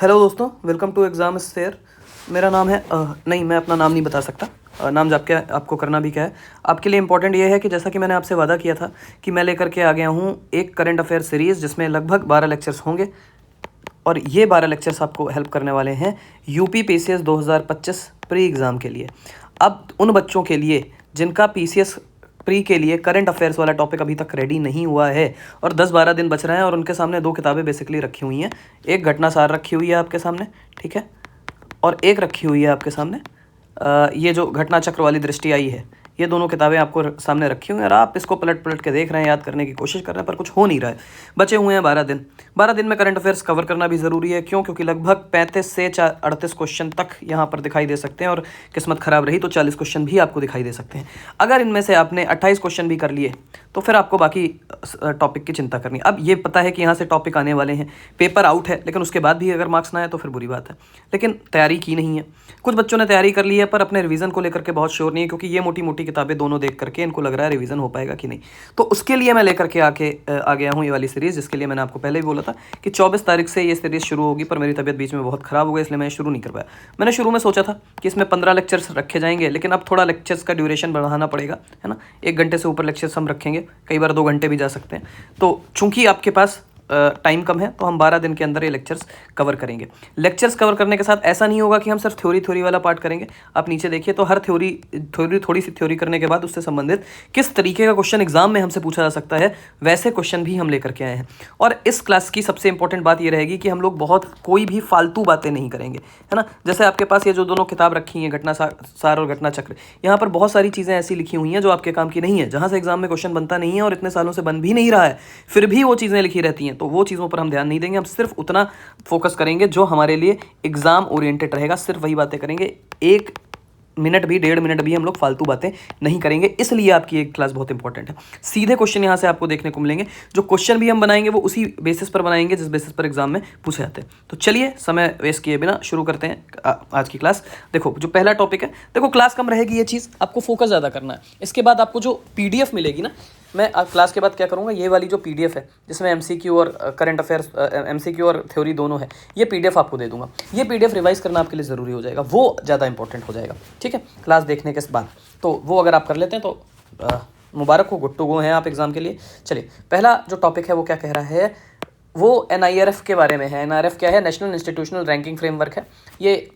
Hello दोस्तों, welcome to exam sphere. मेरा नाम है नहीं, मैं अपना नाम नहीं बता सकता। नाम जाप के आपको करना भी क्या है। आपके लिए इम्पोर्टेंट ये है कि जैसा कि मैंने आपसे वादा किया था कि मैं लेकर के आ गया हूँ एक करंट अफेयर सीरीज़ जिसमें लगभग 12 लेक्चर्स होंगे और ये 12 लेक्चर्स आपको हेल्प करने वाले हैं यूपी पीसीएस 2025 प्री एग्ज़ाम के लिए। अब उन बच्चों के लिए जिनका पीसीएस प्री के लिए करंट अफेयर्स वाला टॉपिक अभी तक रेडी नहीं हुआ है और 10-12 दिन बच रहे हैं और उनके सामने दो किताबें बेसिकली रखी हुई हैं। एक घटना सार रखी हुई है आपके सामने, ठीक है, और एक रखी हुई है आपके सामने ये जो घटना चक्र वाली दृष्टि आई है। ये दोनों किताबें आपको सामने रखी हुई हैं और आप इसको पलट पलट के देख रहे हैं, याद करने की कोशिश कर रहे हैं, पर कुछ हो नहीं रहा है। बचे हुए हैं 12 दिन। 12 दिन में करंट अफेयर्स कवर करना भी ज़रूरी है। क्यों? क्योंकि लगभग 35 से 38 क्वेश्चन तक यहाँ पर दिखाई दे सकते हैं और किस्मत ख़राब रही तो 40 क्वेश्चन भी आपको दिखाई दे सकते हैं। अगर इनमें से आपने 28 क्वेश्चन भी कर लिए तो फिर आपको बाकी टॉपिक की चिंता करनी। अब ये पता है कि यहाँ से टॉपिक आने वाले हैं, पेपर आउट है, लेकिन उसके बाद भी अगर मार्क्स ना आए तो फिर बुरी बात है। लेकिन तैयारी की नहीं है। कुछ बच्चों ने तैयारी कर ली है पर अपने रिवीजन को लेकर के बहुत श्योर नहीं है, क्योंकि ये मोटी मोटी किताबें दोनों देख करके इनको लग रहा है रिवीजन हो पाएगा कि नहीं। तो उसके लिए मैं लेकर के आ गया हूँ ये वाली सीरीज़, जिसके लिए मैंने आपको पहले भी बोला था कि 24 तारीख से ये सीरीज़ शुरू होगी, पर मेरी तबीयत बीच में बहुत ख़राब हो गई, इसलिए मैं शुरू नहीं कर पाया। मैंने शुरू में सोचा था कि इसमें 15 लेक्चर्स रखे जाएंगे, लेकिन अब थोड़ा लेक्चर्स का ड्यूरेशन बढ़ाना पड़ेगा, है ना। 1 घंटे से ऊपर लेक्चर्स हम रखेंगे, कई बार 2 घंटे भी जा सकते हैं। तो चूंकि आपके पास टाइम कम है तो हम 12 दिन के अंदर ये लेक्चर्स कवर करेंगे। लेक्चर्स कवर करने के साथ ऐसा नहीं होगा कि हम सिर्फ थ्योरी वाला पार्ट करेंगे। आप नीचे देखिए तो हर थोड़ी सी थ्योरी करने के बाद उससे संबंधित किस तरीके का क्वेश्चन एग्जाम में हमसे पूछा जा सकता है, वैसे क्वेश्चन भी हम लेकर के आए हैं। और इस क्लास की सबसे इंपॉर्टेंट बात ये रहेगी कि हम लोग कोई भी फालतू बातें नहीं करेंगे, है ना। जैसे आपके पास ये जो दोनों किताब रखी हैं, घटना सार और घटना चक्र, यहाँ पर बहुत सारी चीज़ें ऐसी लिखी हुई हैं जो आपके काम की नहीं है, जहाँ से एग्जाम में क्वेश्चन बनता नहीं है और इतने सालों से बन भी नहीं रहा है, फिर भी वो चीज़ें लिखी रहती हैं। तो वो चीज़ों पर हम ध्यान नहीं देंगे। हम सिर्फ उतना फोकस करेंगे जो हमारे लिए एग्जाम ओरिएंटेड रहेगा, सिर्फ वही बातें करेंगे। 1 मिनट भी 1.5 मिनट भी हम लोग फालतू बातें नहीं करेंगे, इसलिए आपकी एक क्लास बहुत इंपॉर्टेंट है। सीधे क्वेश्चन यहाँ से आपको देखने को मिलेंगे। जो क्वेश्चन भी हम बनाएंगे वो उसी बेसिस पर बनाएंगे जिस बेसिस पर एग्जाम में पूछे जाते हैं। तो चलिए समय वेस्ट किए बिना शुरू करते हैं आज की क्लास। देखो, जो पहला टॉपिक है, देखो क्लास कम रहेगी, ये चीज़ आपको फोकस ज़्यादा करना है। इसके बाद आपको जो PDF मिलेगी ना, मैं क्लास के बाद क्या करूँगा, ये वाली जो PDF है जिसमें MCQ और करंट अफेयर्स, MCQ और थ्योरी दोनों है, ये PDF आपको दे दूंगा। ये PDF रिवाइज करना आपके लिए ज़रूरी हो जाएगा, वो ज़्यादा इंपॉर्टेंट हो जाएगा, ठीक है, क्लास देखने के बाद। तो वो अगर आप कर लेते हैं तो मुबारक हो, गुड टू गो हैं आप एग्ज़ाम के लिए। चलिए, पहला जो टॉपिक है वो क्या कह रहा है, वो NIRF के बारे में है। NIRF क्या है? नेशनल इंस्टीट्यूशनल रैंकिंग फ्रेमवर्क है। ये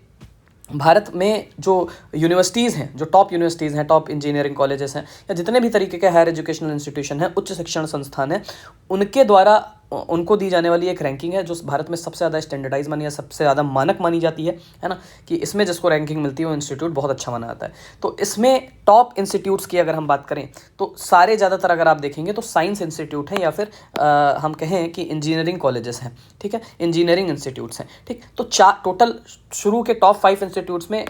भारत में जो यूनिवर्सिटीज़ हैं, जो टॉप यूनिवर्सिटीज़ हैं, टॉप इंजीनियरिंग कॉलेजेस हैं, या जितने भी तरीके के हायर एजुकेशनल इंस्टीट्यूशन हैं, उच्च शिक्षण संस्थान हैं, उनके द्वारा उनको दी जाने वाली एक रैंकिंग है जो भारत में सबसे ज़्यादा स्टैंडर्डाइज मानी या सबसे ज़्यादा मानक मानी जाती है ना, कि इसमें जिसको रैंकिंग मिलती है वो इंस्टीट्यूट बहुत अच्छा माना जाता है। तो इसमें टॉप इंस्टीट्यूट्स की अगर हम बात करें तो सारे ज़्यादातर अगर आप देखेंगे तो साइंस इंस्टीट्यूट हैं, या फिर हम कहें कि इंजीनियरिंग कॉलेजेस हैं, ठीक है, इंजीनियरिंग इंस्टीट्यूट्स हैं, ठीक। तो टोटल शुरू के टॉप 5 इंस्टीट्यूट्स में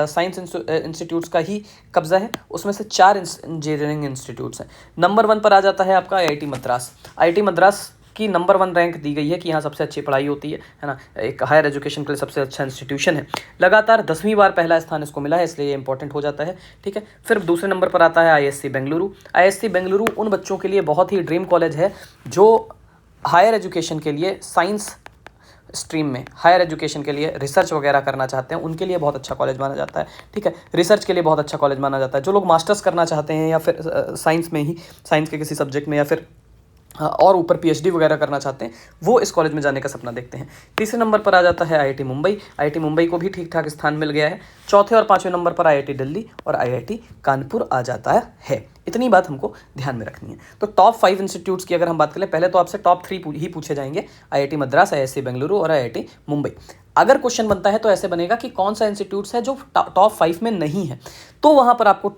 साइंस इंस्टीट्यूट्स का ही कब्जा है, उसमें से 4 इंजीनियरिंग इंस्टीट्यूट्स हैं। नंबर 1 पर आ जाता है आपका IIT मद्रास। IIT मद्रास की नंबर 1 रैंक दी गई है कि यहाँ सबसे अच्छी पढ़ाई होती है ना, एक हायर एजुकेशन के लिए सबसे अच्छा इंस्टीट्यूशन है। लगातार 10वीं बार पहला स्थान इसको मिला है, इसलिए ये इंपॉर्टेंट हो जाता है, ठीक है। फिर दूसरे नंबर पर आता है ISC बेंगलुरु। ISC बेंगलुरु उन बच्चों के लिए बहुत ही ड्रीम कॉलेज है जो हायर एजुकेशन के लिए साइंस स्ट्रीम में हायर एजुकेशन के लिए रिसर्च वगैरह करना चाहते हैं, उनके लिए बहुत अच्छा कॉलेज माना जाता है, ठीक है। रिसर्च के लिए बहुत अच्छा कॉलेज माना जाता है। जो लोग मास्टर्स करना चाहते हैं या फिर साइंस में ही, साइंस के किसी सब्जेक्ट में, या फिर और ऊपर PhD वगैरह करना चाहते हैं, वो इस कॉलेज में जाने का सपना देखते हैं। तीसरे नंबर पर आ जाता है IIT मुंबई। IIT मुंबई को भी ठीक ठाक स्थान मिल गया है। चौथे और 5वें नंबर पर IIT दिल्ली और IIT कानपुर आ जाता है। इतनी बात हमको ध्यान में रखनी है। तो टॉप 5 इंस्टीट्यूट्स की अगर हम बात करें, पहले तो आपसे टॉप 3 ही पूछे जाएंगे, IIT मद्रास, ISC बेंगलुरु और IIT मुंबई। अगर क्वेश्चन बनता है तो ऐसे बनेगा कि कौन सा इंस्टीट्यूट्स है जो टॉप 5 में नहीं है, तो वहाँ पर आपको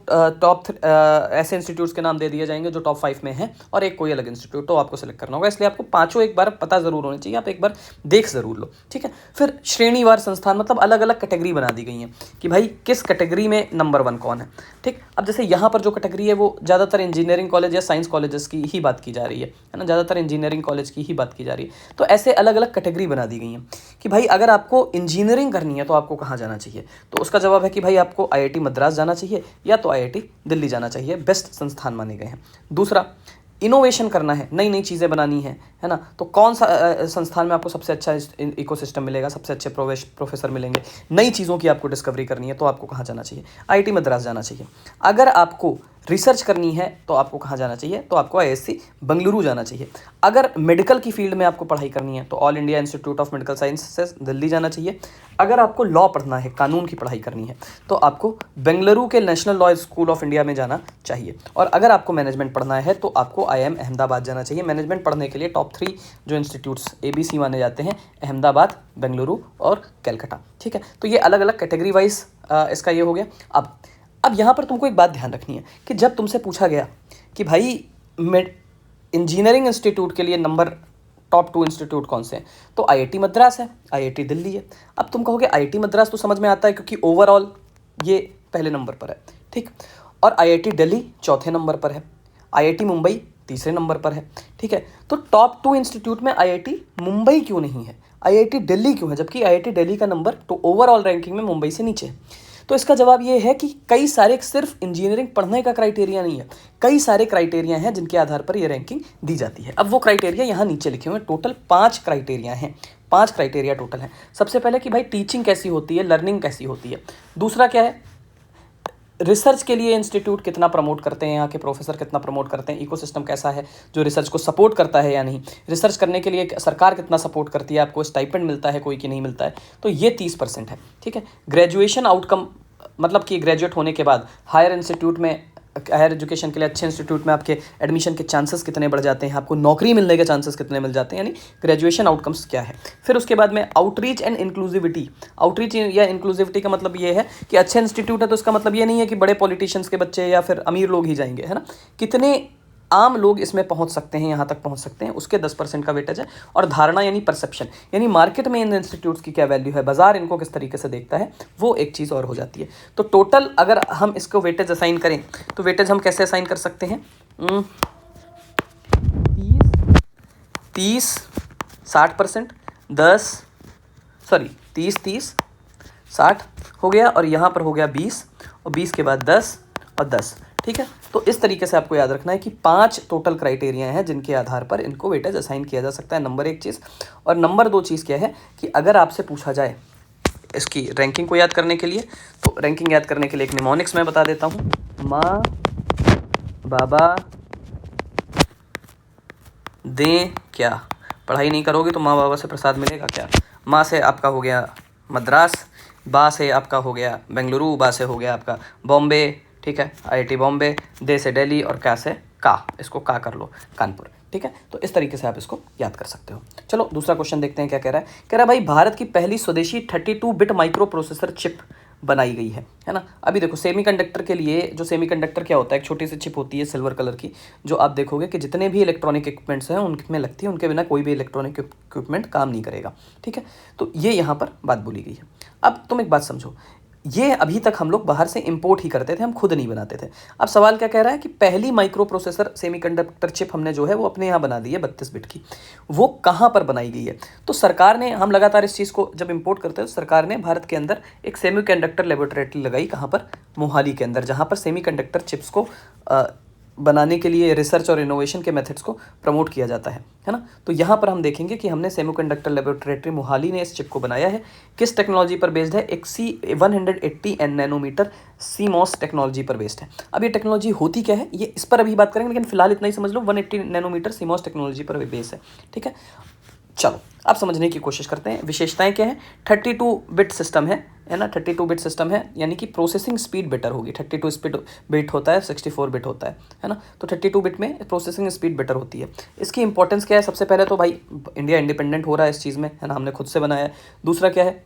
ऐसे इंस्टीट्यूट्स के नाम दे दिए जाएंगे जो टॉप 5 में है, और एक कोई अलग इंस्टीट्यूट तो आपको सेलेक्ट करना होगा। इसलिए आपको पांचों एक बार पता जरूर होनी चाहिए, आप एक बार देख जरूर लो, ठीक है। फिर श्रेणीवार संस्थान, मतलब अलग अलग कैटेगरी बना दी गई है कि भाई किस कैटेगरी में नंबर 1 कौन है, ठीक। अब जैसे यहाँ पर जो कैटेगरी है वो ज़्यादातर इंजीनियरिंग कॉलेज या साइंस कॉलेजेस की ही बात की जा रही है ना, ज़्यादातर इंजीनियरिंग कॉलेज की ही बात की जा रही है। तो ऐसे अलग अलग कैटेगरी बना दी गई हैं कि भाई अगर आपको इंजीनियरिंग करनी है तो आपको कहाँ जाना चाहिए। तो उसका जवाब है कि भाई आपको IIT मद्रास जाना चाहिए या तो IIT दिल्ली जाना चाहिए, बेस्ट संस्थान माने गए हैं। दूसरा, इनोवेशन करना है, नई नई चीज़ें बनानी है ना, तो कौन सा संस्थान में आपको सबसे अच्छा इकोसिस्टम मिलेगा, सबसे अच्छे प्रोफेसर मिलेंगे, नई चीज़ों की आपको डिस्कवरी करनी है तो आपको कहाँ जाना चाहिए, आईआईटी मद्रास जाना चाहिए। अगर आपको रिसर्च करनी है तो आपको कहाँ जाना चाहिए, तो आपको आईएससी बेंगलुरु जाना चाहिए। अगर मेडिकल की फील्ड में आपको पढ़ाई करनी है तो all India institute of medical sciences Delhi जाना चाहिए। अगर आपको लॉ पढ़ना है, कानून की पढ़ाई करनी है, तो आपको बेंगलुरु के national law school of India में जाना चाहिए। और अगर आपको मैनेजमेंट पढ़ना है तो आपको आईआईएम अहमदाबाद जाना चाहिए। मैनेजमेंट पढ़ने के लिए टॉप 3 जो इंस्टीट्यूट्स ABC माने जाते हैं, अहमदाबाद, बेंगलुरु और कलकत्ता। ठीक है, तो ये अलग अलग कैटेगरी वाइज इसका ये हो गया। अब यहाँ पर तुमको एक बात ध्यान रखनी है कि जब तुमसे पूछा गया कि भाई इंजीनियरिंग इंस्टीट्यूट के लिए नंबर टॉप 2 इंस्टीट्यूट कौन से हैं, तो आईआईटी मद्रास है, आईआईटी दिल्ली है। अब तुम कहोगे आईआईटी मद्रास तो समझ में आता है क्योंकि ओवरऑल ये पहले नंबर पर है, ठीक, और आईआईटी दिल्ली चौथे नंबर पर है, आईआईटी मुंबई तीसरे नंबर पर है। ठीक है, तो टॉप 2 इंस्टीट्यूट में आईआईटी मुंबई क्यों नहीं है, आईआईटी दिल्ली क्यों है, जबकि आईआईटी दिल्ली का नंबर तो ओवरऑल रैंकिंग में मुंबई से नीचे है। तो इसका जवाब ये है कि कई सारे, सिर्फ इंजीनियरिंग पढ़ने का क्राइटेरिया नहीं है, कई सारे क्राइटेरिया हैं जिनके आधार पर ये रैंकिंग दी जाती है। अब वो क्राइटेरिया यहाँ नीचे लिखे हुए हैं, टोटल 5 क्राइटेरिया हैं, 5 क्राइटेरिया टोटल हैं। सबसे पहले कि भाई टीचिंग कैसी होती है, लर्निंग कैसी होती है। दूसरा क्या है, रिसर्च के लिए इंस्टीट्यूट कितना प्रमोट करते हैं, यहाँ के प्रोफेसर कितना प्रमोट करते हैं, इकोसिस्टम कैसा है जो रिसर्च को सपोर्ट करता है या नहीं, रिसर्च करने के लिए सरकार कितना सपोर्ट करती है, आपको स्टाइपेंड मिलता है कोई कि नहीं मिलता है, तो ये 30% है। ठीक है, ग्रेजुएशन आउटकम, मतलब कि ग्रेजुएट होने के बाद हायर इंस्टीट्यूट में, हायर एजुकेशन के लिए अच्छे इंस्टीट्यूट में आपके एडमिशन के चांसेस कितने बढ़ जाते हैं, आपको नौकरी मिलने के चांसेस कितने मिल जाते हैं, यानी ग्रेजुएशन आउटकम्स क्या है। फिर उसके बाद में आउटरीच एंड इंक्लूसिविटी। आउटरीच या इंक्लूसिविटी का मतलब ये है कि अच्छे इंस्टीट्यूट है तो इसका मतलब ये नहीं है कि बड़े पॉलिटिशियंस के बच्चे या फिर अमीर लोग ही जाएंगे, है ना, कितने आम लोग इसमें पहुंच सकते हैं, यहाँ तक पहुंच सकते हैं, उसके 10% का वेटेज है। और धारणा यानी परसेप्शन, यानी मार्केट में इन इंस्टीट्यूट्स की क्या वैल्यू है, बाजार इनको किस तरीके से देखता है, वो एक चीज़ और हो जाती है। तो टोटल अगर हम इसको वेटेज असाइन करें तो वेटेज हम कैसे असाइन कर सकते हैं, 30 60%, 30 60 हो गया, और यहाँ पर हो गया 20, और 20 के बाद 10 और 10। ठीक है, तो इस तरीके से आपको याद रखना है कि 5 टोटल क्राइटेरिया हैं जिनके आधार पर इनको वेटेज असाइन किया जा सकता है। नंबर 1 चीज़, और नंबर 2 चीज़ क्या है कि अगर आपसे पूछा जाए इसकी रैंकिंग को याद करने के लिए, तो रैंकिंग याद करने के लिए एक निमोनिक्स मैं बता देता हूँ। माँ बाबा दें क्या, पढ़ाई नहीं करोगे तो माँ बाबा से प्रसाद मिलेगा क्या। माँ से आपका हो गया मद्रास, बा से आपका हो गया बेंगलुरु, बा से हो गया आपका बॉम्बे, ठीक है, आईआईटी बॉम्बे, दे से दिल्ली, और क्या से का, इसको का कर लो, कानपुर। ठीक है, तो इस तरीके से आप इसको याद कर सकते हो। चलो दूसरा क्वेश्चन देखते हैं क्या कह रहा है। कह रहा है भाई भारत की पहली स्वदेशी 32 बिट माइक्रो प्रोसेसर चिप बनाई गई है ना। अभी देखो सेमीकंडक्टर के लिए, जो सेमीकंडक्टर क्या होता है, एक छोटी सी चिप होती है सिल्वर कलर की, जो आप देखोगे कि जितने भी इलेक्ट्रॉनिक इक्विपमेंट्स हैं उनमें लगती है, उनके बिना कोई भी इलेक्ट्रॉनिक इक्विपमेंट काम नहीं करेगा। ठीक है, तो ये यहाँ पर बात बोली गई है। अब तुम एक बात समझो, ये अभी तक हम लोग बाहर से इंपोर्ट ही करते थे, हम खुद नहीं बनाते थे। अब सवाल क्या कह रहा है कि पहली माइक्रो प्रोसेसर सेमीकंडक्टर चिप हमने जो है वो अपने यहाँ बना दी है 32 बिट की, वो कहाँ पर बनाई गई है। तो सरकार ने, हम लगातार इस चीज़ को जब इंपोर्ट करते हैं तो सरकार ने भारत के अंदर एक सेमीकंडक्टर लेबोरेटरी लगाई, कहाँ पर, मोहाली के अंदर, जहाँ पर सेमीकंडक्टर चिप्स को बनाने के लिए रिसर्च और इनोवेशन के मेथड्स को प्रमोट किया जाता है ना। तो यहाँ पर हम देखेंगे कि हमने सेमीकंडक्टर लेबोरेटरी मोहाली ने इस चिप को बनाया है। किस टेक्नोलॉजी पर बेस्ड है, एक 180 नैनोमीटर CMOS टेक्नोलॉजी पर बेस्ड है। अब ये टेक्नोलॉजी होती क्या है, ये इस पर अभी बात करेंगे, लेकिन फिलहाल इतना ही समझ लो 180 नैनोमीटर CMOS टेक्नोलॉजी पर बेस है। ठीक है, चलो अब समझने की कोशिश करते हैं। विशेषताएं क्या है, 32 बिट सिस्टम है ना, 32 बिट सिस्टम है, यानी कि प्रोसेसिंग स्पीड बेटर होगी। 32 बिट होता है, 64 बिट होता है ना, तो 32 बिट में प्रोसेसिंग स्पीड बेटर होती है। इसकी इंपॉर्टेंस क्या है, सबसे पहले तो भाई इंडिया इंडिपेंडेंट हो रहा है इस चीज़ में, है ना, हमने खुद से बनाया है। दूसरा क्या है,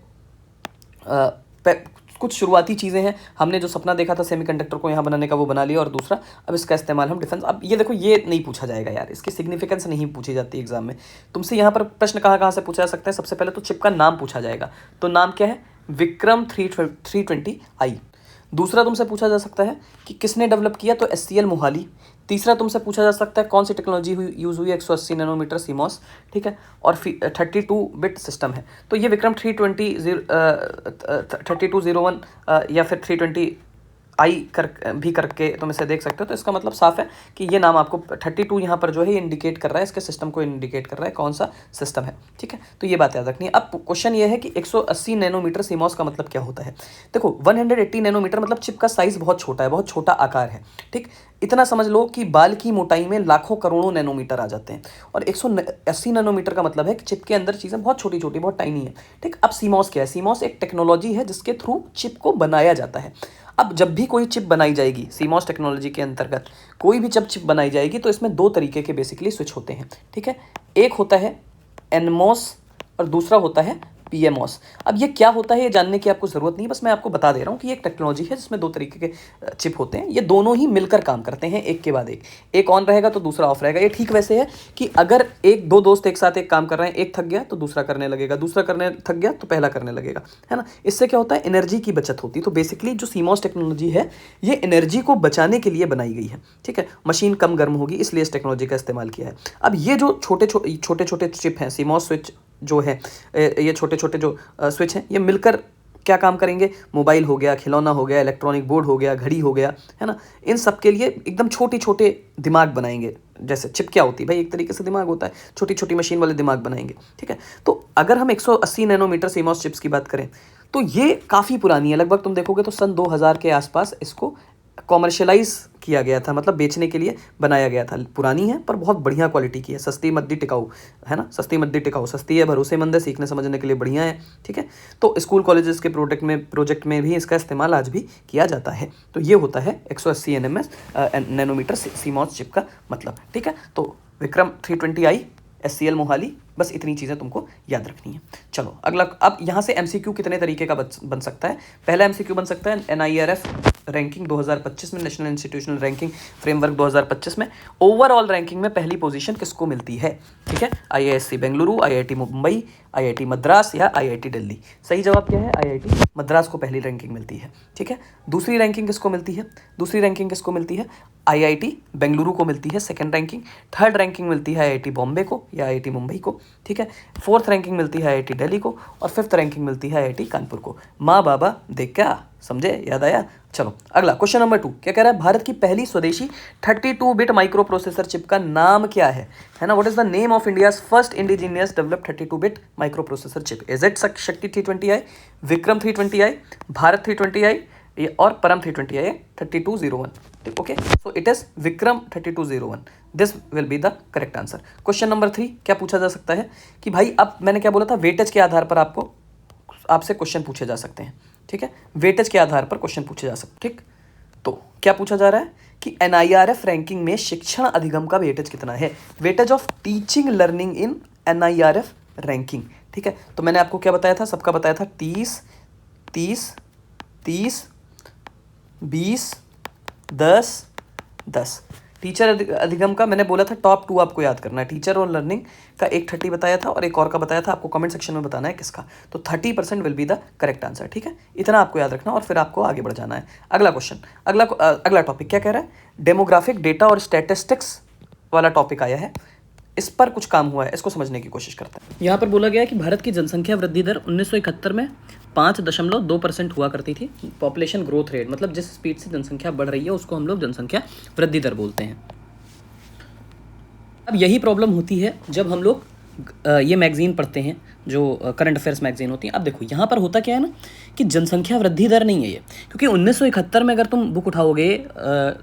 कुछ शुरुआती चीज़ें हैं, हमने जो सपना देखा था सेमीकंडक्टर को यहाँ बनाने का वो बना लिया। और दूसरा, अब इसका इस्तेमाल हम डिफेंस, अब ये देखो ये नहीं पूछा जाएगा यार, इसकी सिग्निफिकेंस नहीं पूछी जाती एग्जाम में। तुमसे यहाँ पर प्रश्न कहाँ से पूछा जा सकता है, सबसे पहले तो चिप का नाम पूछा जाएगा, तो नाम क्या है, विक्रम 320i। दूसरा तुमसे पूछा जा सकता है कि किसने डेवलप किया, तो SCL मोहाली। तीसरा तुमसे पूछा जा सकता है कौन सी टेक्नोलॉजी यूज़ हुई, 180 नैनोमीटर CMOS। ठीक है, और 32 बिट सिस्टम है, तो ये विक्रम 3201 या फिर 320 आई कर भी करके तुम इसे देख सकते हो। तो इसका मतलब साफ है कि ये नाम आपको 32 यहाँ पर जो है ये इंडिकेट कर रहा है, इसके सिस्टम को इंडिकेट कर रहा है कौन सा सिस्टम है। ठीक है, तो ये बात याद रखनी है। अब क्वेश्चन ये है कि 180 नैनोमीटर सीमॉस का मतलब क्या होता है। देखो 180 नैनोमीटर मतलब चिप का साइज बहुत छोटा है, बहुत छोटा आकार है। ठीक, इतना समझ लो कि बाल की मोटाई में लाखों करोड़ों नैनोमीटर आ जाते हैं। और 180 नैनोमीटर का मतलब है कि चिप के अंदर चीज़ें बहुत छोटी छोटी, बहुत टाइनी है। ठीक, अब सीमॉस क्या है? सीमॉस एक टेक्नोलॉजी है जिसके थ्रू चिप को बनाया जाता है। अब जब भी कोई चिप बनाई जाएगी सीमॉस टेक्नोलॉजी के अंतर्गत, कोई भी जब चिप बनाई जाएगी तो इसमें दो तरीके के बेसिकली स्विच होते हैं। ठीक है, एक होता है एनमॉस और दूसरा होता है पीएमओस। अब ये क्या होता है ये जानने की आपको ज़रूरत नहीं, बस मैं आपको बता दे रहा हूँ कि ये एक टेक्नोलॉजी है जिसमें दो तरीके के चिप होते हैं। ये दोनों ही मिलकर काम करते हैं एक के बाद एक ऑन रहेगा तो दूसरा ऑफ रहेगा। ये ठीक वैसे है कि अगर दो दोस्त एक साथ एक काम कर रहे हैं, एक थक गया तो दूसरा करने लगेगा, दूसरा करने थक गया तो पहला करने लगेगा, है ना। इससे क्या होता है, एनर्जी की बचत होती है। तो बेसिकली जो सीमॉस टेक्नोलॉजी है ये एनर्जी को बचाने के लिए बनाई गई है। ठीक है, मशीन कम गर्म होगी इसलिए इस टेक्नोलॉजी का इस्तेमाल किया है। अब ये जो छोटे छोटे चिप हैं, सीमॉस स्विच जो है, ये छोटे छोटे जो स्विच हैं, ये मिलकर क्या काम करेंगे? मोबाइल हो गया, खिलौना हो गया, इलेक्ट्रॉनिक बोर्ड हो गया, घड़ी हो गया, है ना, इन सब के लिए एकदम छोटे छोटे दिमाग बनाएंगे। जैसे चिप क्या होती है भाई, एक तरीके से दिमाग होता है, छोटी छोटी मशीन वाले दिमाग बनाएंगे। ठीक है, तो अगर हम 180 नैनोमीटर सीमॉस चिप्स की बात करें तो ये काफ़ी पुरानी है। लगभग तुम देखोगे तो सन 2000 के आसपास इसको कॉमर्शलाइज किया गया था, मतलब बेचने के लिए बनाया गया था। पुरानी है पर बहुत बढ़िया क्वालिटी की है, सस्ती मद्दी टिकाऊ, है ना, सस्ती मद्दी टिकाऊ, सस्ती है, भरोसेमंद है, सीखने समझने के लिए बढ़िया है। ठीक है, तो स्कूल कॉलेजेस के प्रोजेक्ट में भी इसका इस्तेमाल आज भी किया जाता है। तो ये होता है 180 नैनोमीटर सीमॉस चिप का मतलब। ठीक है, तो विक्रम 320i SCL मोहाली, बस इतनी चीज़ें तुमको याद रखनी है। चलो अगला, अब यहाँ से MCQ कितने तरीके का बन सकता है। पहला MCQ बन सकता है NIRF रैंकिंग 2025 में, नेशनल इंस्टीट्यूशनल रैंकिंग फ्रेमवर्क 2025 में ओवरऑल रैंकिंग में पहली पोजीशन किसको मिलती है। ठीक है, IISc Bengaluru, IIT Mumbai, IIT Madras या IIT दिल्ली। सही जवाब क्या है? IIT मद्रास को पहली रैंकिंग मिलती है। ठीक है, दूसरी रैंकिंग किसको मिलती है? दूसरी रैंकिंग किसको मिलती है? IIT बेंगलुरु को मिलती है सेकंड रैंकिंग। थर्ड रैंकिंग मिलती है IIT बॉम्बे को या IIT मुंबई को। ठीक है, फोर्थ रैंकिंग मिलती है IIT दिल्ली को और फिफ्थ रैंकिंग मिलती है IIT कानपुर को। माँ बाबा देख क्या समझे, याद आया। चलो अगला क्वेश्चन नंबर 2 क्या कह रहा है, भारत की पहली स्वदेशी 32 बिट माइक्रो प्रोसेसर चिप का नाम क्या है ना। What is the name of India's first indigenous developed 32 bit micro processor chip? Is it शक्ति 320i, Vikram 320i, Bharat 320i और परम 320i 3201? Okay, so it is Vikram 3201। This will be the correct answer. Question number 3 क्या पूछा जा सकता है कि भाई, अब मैंने क्या बोला था, वेटेज के आधार पर आपसे क्वेश्चन पूछे जा सकते हैं। ठीक है, वेटेज के आधार पर क्वेश्चन पूछे जा सकते हैं। ठीक, तो क्या पूछा जा रहा है कि NIRF रैंकिंग में शिक्षण अधिगम का वेटेज कितना है? Weightage of teaching learning in NIRF ranking. ठीक है, तो मैंने आपको क्या बताया था, सबका बताया था 30 30 30 20 10 10। टीचर अधिगम का मैंने बोला था टॉप 2 आपको याद करना है। टीचर और लर्निंग का एक 30 बताया था और एक और का बताया था, आपको कमेंट सेक्शन में बताना है किसका। तो 30% will be the correct answer. ठीक है, इतना आपको याद रखना और फिर आपको आगे बढ़ जाना है। अगला क्वेश्चन, अगला टॉपिक क्या कह रहा है, डेमोग्राफिक डेटा और स्टैटिस्टिक्स वाला टॉपिक आया है। इस पर कुछ काम हुआ है, इसको समझने की कोशिश करते हैं। यहाँ पर बोला गया है कि भारत की जनसंख्या वृद्धि दर 1971 में 5.2% हुआ करती थी। पॉपुलेशन ग्रोथ रेट मतलब जिस स्पीड से जनसंख्या बढ़ रही है उसको हम लोग जनसंख्या वृद्धि दर बोलते हैं। अब यही प्रॉब्लम होती है जब हम लोग ये मैगजीन पढ़ते हैं जो करंट अफेयर्स मैगजीन होती हैं। अब देखो यहाँ पर होता क्या है ना कि जनसंख्या वृद्धि दर नहीं है ये, क्योंकि 1971 में अगर तुम बुक उठाओगे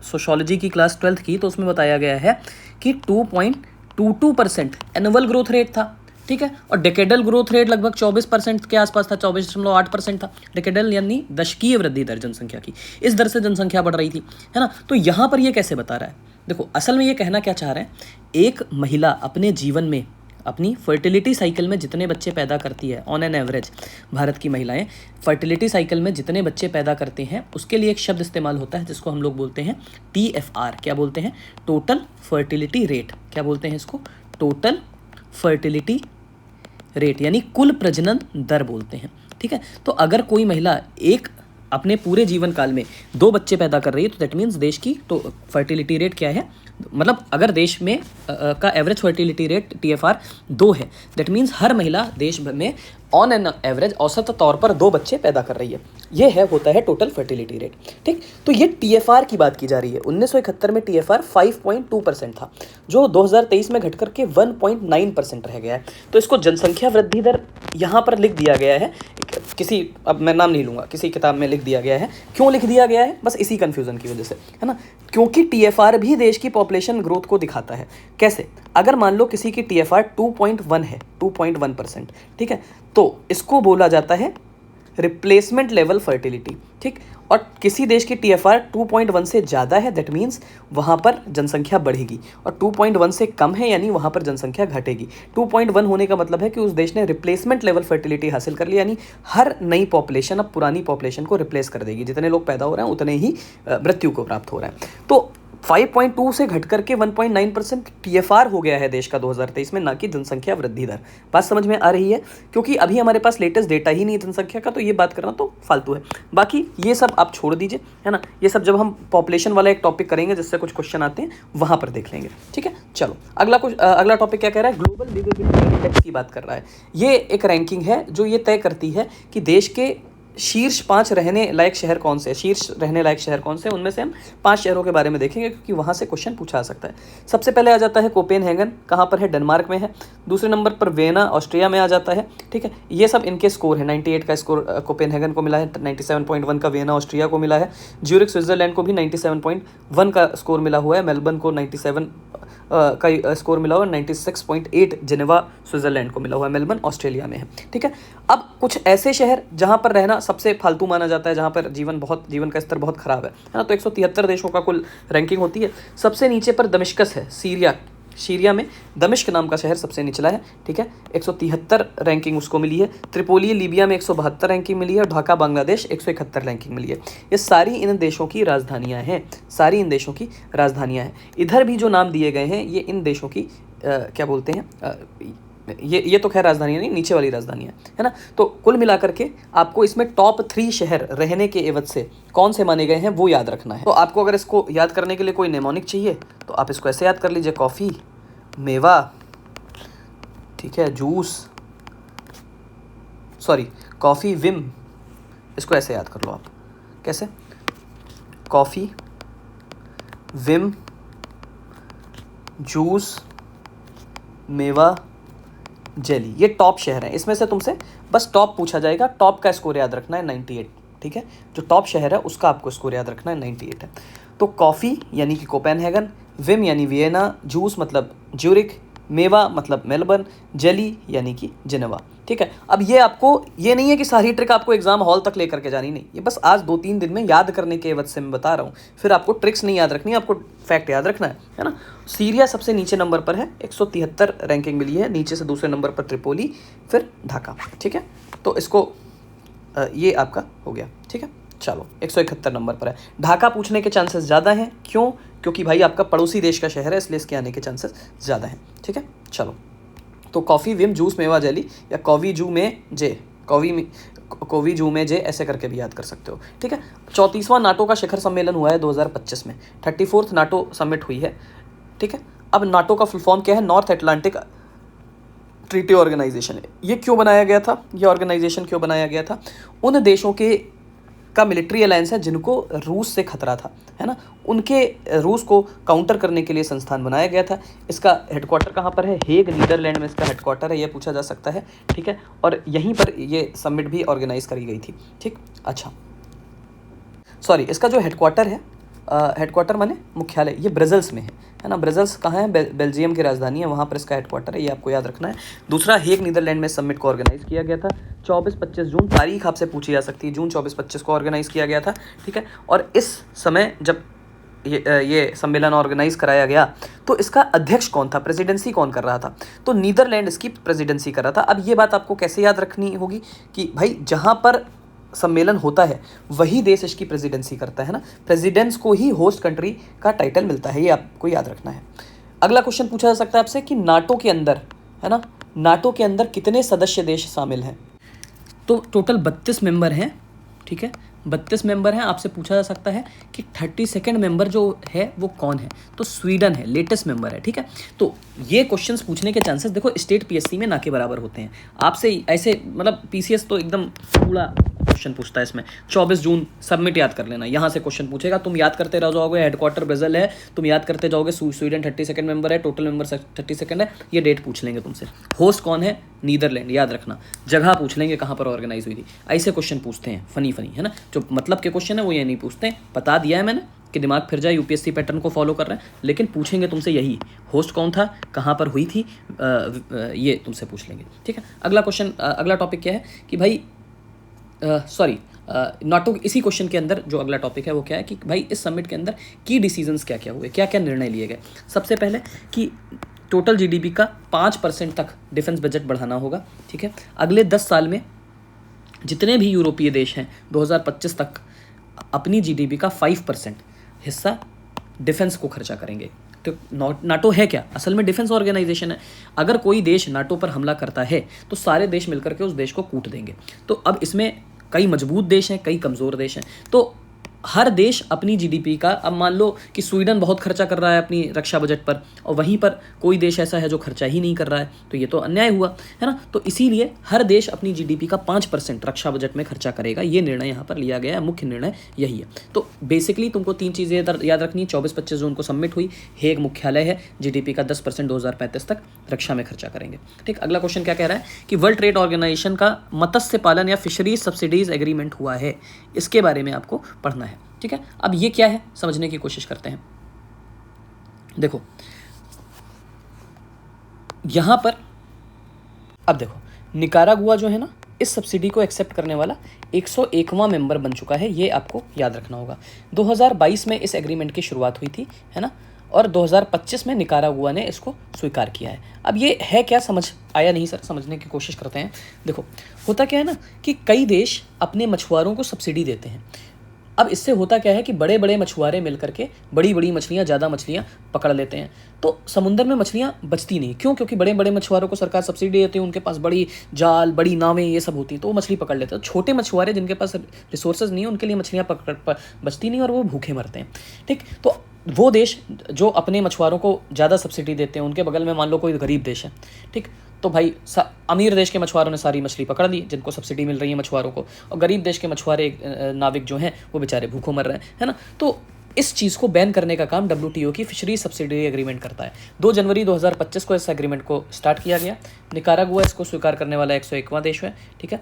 सोशोलॉजी की क्लास 12th की तो उसमें बताया गया है कि 2.22% एनुअल ग्रोथ रेट था। ठीक है, और डेकेडल ग्रोथ रेट लगभग 24% के आसपास था, 24.8% था डेकेडल, यानी दशकीय वृद्धि दर जनसंख्या की। इस दर से जनसंख्या बढ़ रही थी, है ना। तो यहाँ पर ये कैसे बता रहा है, देखो असल में ये कहना क्या चाह रहे हैं, एक महिला अपने जीवन में अपनी फर्टिलिटी साइकिल में जितने बच्चे पैदा करती है, ऑन एन एवरेज भारत की महिलाएं फर्टिलिटी साइकिल में जितने बच्चे पैदा करते हैं उसके लिए एक शब्द इस्तेमाल होता है जिसको हम लोग बोलते हैं TFR। क्या बोलते हैं? Total fertility rate. क्या बोलते हैं इसको? टोटल फर्टिलिटी रेट, यानी कुल प्रजनन दर बोलते हैं। ठीक है, तो अगर कोई महिला एक अपने पूरे जीवन काल में 2 बच्चे पैदा कर रही है, तो दैट मीन्स देश की तो फर्टिलिटी रेट क्या है, मतलब अगर देश में का एवरेज फर्टिलिटी रेट TFR 2 है, दैट मीन्स हर महिला देश में ऑन एन एवरेज औसत तौर पर 2 बच्चे पैदा कर रही है। ये है होता है टोटल फर्टिलिटी रेट। ठीक, तो ये TFR की बात की जा रही है। 1971 में TFR 5.2% था, जो 2023 में घट करके 1.9% रह गया है। तो इसको जनसंख्या वृद्धि दर यहाँ पर लिख दिया गया है किसी, अब मैं नाम नहीं लूँगा, किसी किताब में लिख दिया गया है। क्यों लिख दिया गया है? बस इसी कन्फ्यूज़न की वजह से, है ना, क्योंकि TFR भी देश की पॉपुलेशन ग्रोथ को दिखाता है। कैसे? अगर मान लो किसी की TFR 2.1 है, 2.1%, ठीक है, तो इसको बोला जाता है रिप्लेसमेंट लेवल फर्टिलिटी। ठीक, और किसी देश की TFR 2.1 से ज़्यादा है, दैट मीन्स वहाँ पर जनसंख्या बढ़ेगी, और 2.1 से कम है यानी वहाँ पर जनसंख्या घटेगी। 2.1 होने का मतलब है कि उस देश ने रिप्लेसमेंट लेवल फर्टिलिटी हासिल कर ली, यानी हर नई पॉपुलेशन अब पुरानी पॉपुलेशन को रिप्लेस कर देगी। जितने लोग पैदा हो रहे हैं उतने ही मृत्यु को प्राप्त हो रहे हैं। तो 5.2 से घट करके 1.9% TFR हो गया है देश का 2023 में, ना कि जनसंख्या वृद्धि दर। बात समझ में आ रही है? क्योंकि अभी हमारे पास लेटेस्ट डेटा ही नहीं है जनसंख्या का, तो ये बात करना तो फालतू है। बाकी ये सब आप छोड़ दीजिए, है ना, ये सब जब हम पॉपुलेशन वाला एक टॉपिक करेंगे जिससे कुछ क्वेश्चन आते हैं वहाँ पर देख लेंगे। ठीक है, चलो अगला टॉपिक क्या कह रहा है? ग्लोबल लिविबिलिटी इंडेक्स की बात कर रहा है। ये एक रैंकिंग है जो ये तय करती है कि देश के शीर्ष 5 रहने लायक शहर कौन से, शीर्ष रहने लायक शहर कौन से, उनमें से हम 5 शहरों के बारे में देखेंगे, क्योंकि वहाँ से क्वेश्चन पूछा जा सकता है। सबसे पहले आ जाता है कोपेनहेगन, कहाँ पर है? डेनमार्क में है। दूसरे नंबर पर वियना, ऑस्ट्रिया में आ जाता है। ठीक है, ये सब इनके स्कोर है। 98 का स्कोर कोपेनहेगन को मिला है, 97.1 का वियना ऑस्ट्रिया को मिला है। ज्यूरिख स्विट्जरलैंड को भी 97.1 का स्कोर मिला हुआ है। मेलबर्न को 97 का स्कोर मिला हुआ है। 96.8 जिनेवा स्विट्जरलैंड को मिला हुआ है। मेलबर्न ऑस्ट्रेलिया में है। ठीक है, अब कुछ ऐसे शहर जहाँ पर रहना सबसे फालतू माना जाता है, जहाँ पर जीवन का स्तर बहुत खराब है ना, तो 173 देशों का कुल रैंकिंग होती है। सबसे नीचे पर दमिश्कस है, सीरिया में दमिश्क नाम का शहर सबसे निचला है। ठीक है, 173 रैंकिंग उसको मिली है। त्रिपोली लीबिया में 172 रैंकिंग मिली है। ढाका बांग्लादेश 171 रैंकिंग मिली है। ये सारी इन देशों की राजधानियां हैं। इधर भी जो नाम दिए गए हैं ये इन देशों की क्या बोलते हैं, ये तो खैर राजधानी नहीं, नीचे वाली राजधानी है ना। तो कुल मिलाकर के आपको इसमें टॉप 3 शहर रहने के एवज से कौन से माने गए हैं वो याद रखना है। तो आपको अगर इसको याद करने के लिए कोई नेमोनिक चाहिए तो आप इसको ऐसे याद कर लीजिए, कॉफ़ी, मेवा, ठीक है, जूस, कॉफ़ी, विम, इसको ऐसे याद कर लो आप। कैसे? कॉफ़ी, विम, जूस, मेवा, जेली, ये टॉप शहर हैं। इसमें से तुमसे बस टॉप पूछा जाएगा, टॉप का स्कोर याद रखना है 98। ठीक है, जो टॉप शहर है उसका आपको स्कोर याद रखना है 98 है। तो कॉफ़ी यानी कि कोपेनहेगन, विम यानी वियना, जूस मतलब ज्यूरिख, मेवा मतलब मेलबर्न, जेली यानी कि जिनेवा। ठीक है, अब ये नहीं है कि सारी ट्रिक आपको एग्जाम हॉल तक लेकर के जानी, नहीं, ये बस आज 2-3 दिन में याद करने के एवज से मैं बता रहा हूँ। फिर आपको ट्रिक्स नहीं याद रखनी, आपको फैक्ट याद रखना है ना। सीरिया सबसे नीचे नंबर पर है, 173 रैंकिंग मिली है। नीचे से दूसरे नंबर पर त्रिपोली, फिर ढाका। ठीक है, तो इसको ये आपका हो गया। ठीक है, चलो 171 नंबर पर है। ढाका पूछने के चांसेस ज़्यादा हैं, क्यों? क्योंकि भाई आपका पड़ोसी देश का शहर है, इसलिए इसके आने के चांसेस ज़्यादा हैं। ठीक है, चलो, तो कॉफ़ी, विम, जूस, मेवा, जेली, या कोवी जू में जे ऐसे करके भी याद कर सकते हो। ठीक है, 34वां नाटो का शिखर सम्मेलन हुआ है 2025 में। 34th नाटो समिट हुई है। ठीक है, अब नाटो का फुल फॉर्म क्या है? नॉर्थ अटलांटिक ट्रीटी ऑर्गेनाइजेशन है। ये क्यों बनाया गया था? ये ऑर्गेनाइजेशन क्यों बनाया गया था? उन देशों का मिलिट्री अलायंस है जिनको रूस से खतरा था, है ना, उनके रूस को काउंटर करने के लिए संस्थान बनाया गया था। इसका हेडक्वार्टर कहाँ पर है? हेग, नीदरलैंड में इसका हेडक्वार्टर है, ये पूछा जा सकता है। ठीक है, और यहीं पर ये समिट भी ऑर्गेनाइज करी गई थी। ठीक, अच्छा, इसका जो हेडक्वार्टर है, हेडक्वार्टर माने मुख्यालय, ये ब्रसेल्स में है ना। ब्रसेल्स कहाँ है? बेल्जियम की राजधानी है, वहाँ पर इसका हेडक्वार्टर है, ये आपको याद रखना है। दूसरा, हेग नीदरलैंड में समिट को ऑर्गेनाइज किया गया था। 24-25 जून, तारीख आपसे पूछी जा सकती है, जून 24-25 को ऑर्गेनाइज किया गया था। ठीक है, और इस समय जब ये सम्मेलन ऑर्गेनाइज कराया गया तो इसका अध्यक्ष कौन था? प्रेसिडेंसी कौन कर रहा था? तो नीदरलैंड इसकी प्रेसिडेंसी कर रहा था। अब ये बात आपको कैसे याद रखनी होगी कि भाई जहाँ पर सम्मेलन होता है वही देश इसकी प्रेसिडेंसी करता है ना। प्रेसिडेंट्स को ही होस्ट कंट्री का टाइटल मिलता है, ये आपको याद रखना है। अगला क्वेश्चन पूछा जा सकता है आपसे कि नाटो के अंदर, है ना, नाटो के अंदर कितने सदस्य देश शामिल हैं? तो टोटल 32 मेंबर हैं। ठीक है, 32 मेंबर हैं। आपसे पूछा जा सकता है कि 32nd मेंबर जो है वो कौन है, तो स्वीडन है, लेटेस्ट मेंबर है, ठीक है। तो ये क्वेश्चंस पूछने के चांसेस देखो स्टेट पीएससी में ना के बराबर होते हैं। आपसे ऐसे मतलब पीसीएस तो एकदम पूरा क्वेश्चन पूछता है इसमें। 24 जून सबमिट याद कर लेना, यहाँ से क्वेश्चन पूछेगा, तुम याद करते रह जाओगे। हेडक्वार्टर ब्राजील है, तुम याद करते जाओगे। स्वीडन 32nd मेंबर है, टोटल मेंबर 32nd है, ये डेट पूछ लेंगे तुमसे। होस्ट कौन है, नीदरलैंड, याद रखना। जगह पूछ लेंगे कहाँ पर ऑर्गेनाइज हुई थी। ऐसे क्वेश्चन पूछते हैं फनी फनी, है ना। जो मतलब के क्वेश्चन है वो ये नहीं पूछते हैं। बता दिया है मैंने कि दिमाग फिर जाए, यूपीएससी पैटर्न को फॉलो कर रहे हैं, लेकिन पूछेंगे तुमसे यही, होस्ट कौन था, कहाँ पर हुई थी, ये तुमसे पूछ लेंगे, ठीक है। अगला क्वेश्चन, अगला टॉपिक क्या है कि भाई सॉरी नाटो, इसी क्वेश्चन के अंदर जो अगला टॉपिक है वो क्या है कि भाई इस समिट के अंदर की डिसीजंस क्या क्या हुए, क्या क्या निर्णय लिए गए। सबसे पहले कि टोटल जीडीपी का 5% तक डिफेंस बजट बढ़ाना होगा, ठीक है। अगले 10 साल में जितने भी यूरोपीय देश हैं 2025 तक अपनी जीडीपी का 5% हिस्सा डिफेंस को खर्चा करेंगे। तो नाटो है क्या, असल में डिफेंस ऑर्गेनाइजेशन है। अगर कोई देश नाटो पर हमला करता है तो सारे देश मिलकर के उस देश को कूट देंगे। तो अब इसमें कई मजबूत देश हैं, कई कमज़ोर देश हैं। तो हर देश अपनी जीडीपी का, अब मान लो कि स्वीडन बहुत खर्चा कर रहा है अपनी रक्षा बजट पर और वहीं पर कोई देश ऐसा है जो खर्चा ही नहीं कर रहा है, तो ये तो अन्याय हुआ, है ना। तो इसीलिए हर देश अपनी जीडीपी का 5% रक्षा बजट में खर्चा करेगा। ये निर्णय यहाँ पर लिया गया है, मुख्य निर्णय यही है। तो बेसिकली तुमको 3 चीज़ें याद रखनी। 24-25 जून को सबमिट हुई, हेग मुख्यालय है, जीडीपी का 10% 2035 तक रक्षा में खर्चा करेंगे, ठीक। अगला क्वेश्चन क्या कह रहा है कि वर्ल्ड ट्रेड ऑर्गेनाइजेशन का मत्स्य पालन या फिशरीज सब्सिडीज एग्रीमेंट हुआ है, इसके बारे में आपको पढ़ना है, ठीक है। अब ये क्या है समझने की कोशिश करते हैं। देखो यहां पर, अब देखो निकारागुआ जो है ना, इस सब्सिडी को एक्सेप्ट करने वाला 101वां मेंबर बन चुका है, ये आपको याद रखना होगा। 2022 में इस एग्रीमेंट की शुरुआत हुई थी, है ना, और 2025 में निकारागुआ ने इसको स्वीकार किया है। अब ये है क्या, समझ आया नहीं सर, समझने की कोशिश करते हैं। देखो होता क्या है ना कि कई देश अपने मछुआरों को सब्सिडी देते हैं। अब इससे होता क्या है कि बड़े बड़े मछुआरे मिलकर के बड़ी बड़ी मछलियाँ, ज़्यादा मछलियाँ पकड़ लेते हैं, तो समुद्र में मछलियाँ बचती नहीं। क्यों? क्योंकि बड़े बड़े मछुआरों को सरकार सब्सिडी देती है, उनके पास बड़ी जाल, बड़ी नावें, ये सब होती हैं, तो वो मछली पकड़ लेते हैं। छोटे मछुआरे जिनके पास रिसोर्सेज नहीं है, उनके लिए मछलियाँ बचती नहीं और वो भूखे मरते हैं, ठीक। तो वो देश जो अपने मछुआरों को ज़्यादा सब्सिडी देते हैं, उनके बगल में मान लो कोई गरीब देश है, ठीक, तो भाई अमीर देश के मछुआरों ने सारी मछली पकड़ ली जिनको सब्सिडी मिल रही है मछुआरों को, और गरीब देश के मछुआरे नाविक जो हैं वो बेचारे भूखों मर रहे हैं, है ना। तो इस चीज़ को बैन करने का काम WTO की फिशरी सब्सिडी एग्रीमेंट करता है। 2 जनवरी 2025 को इस एग्रीमेंट को स्टार्ट किया गया। निकारागुआ इसको स्वीकार करने वाला 101वां देश है, ठीक है।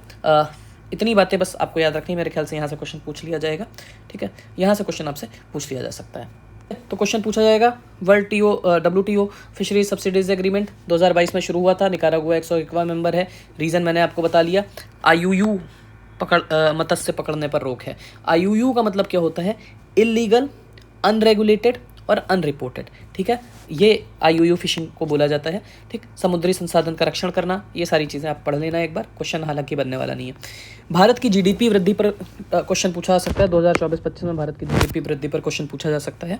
इतनी बातें बस आपको याद रखनी, मेरे ख्याल से यहाँ से क्वेश्चन पूछ लिया जाएगा, ठीक है। यहाँ से क्वेश्चन आपसे पूछ लिया जा सकता है। तो क्वेश्चन पूछा जाएगा, WTO फिशरीज सब्सिडीज एग्रीमेंट 2022 में शुरू हुआ था, निकारागुआ 101वां मेंबर है। रीज़न मैंने आपको बता लिया, IUU मत्स्य पकड़ने पर रोक है। IUU का मतलब क्या होता है, इलीगल, अनरेगुलेटेड और अनरिपोर्टेड, ठीक है। ये IUU फिशिंग को बोला जाता है, ठीक। समुद्री संसाधन का रक्षण करना, ये सारी चीज़ें आप पढ़ लेना एक बार, क्वेश्चन हालांकि बनने वाला नहीं है। भारत की GDP वृद्धि पर क्वेश्चन पूछा जा सकता है। 2024-25 में भारत की GDP वृद्धि पर क्वेश्चन पूछा जा सकता है।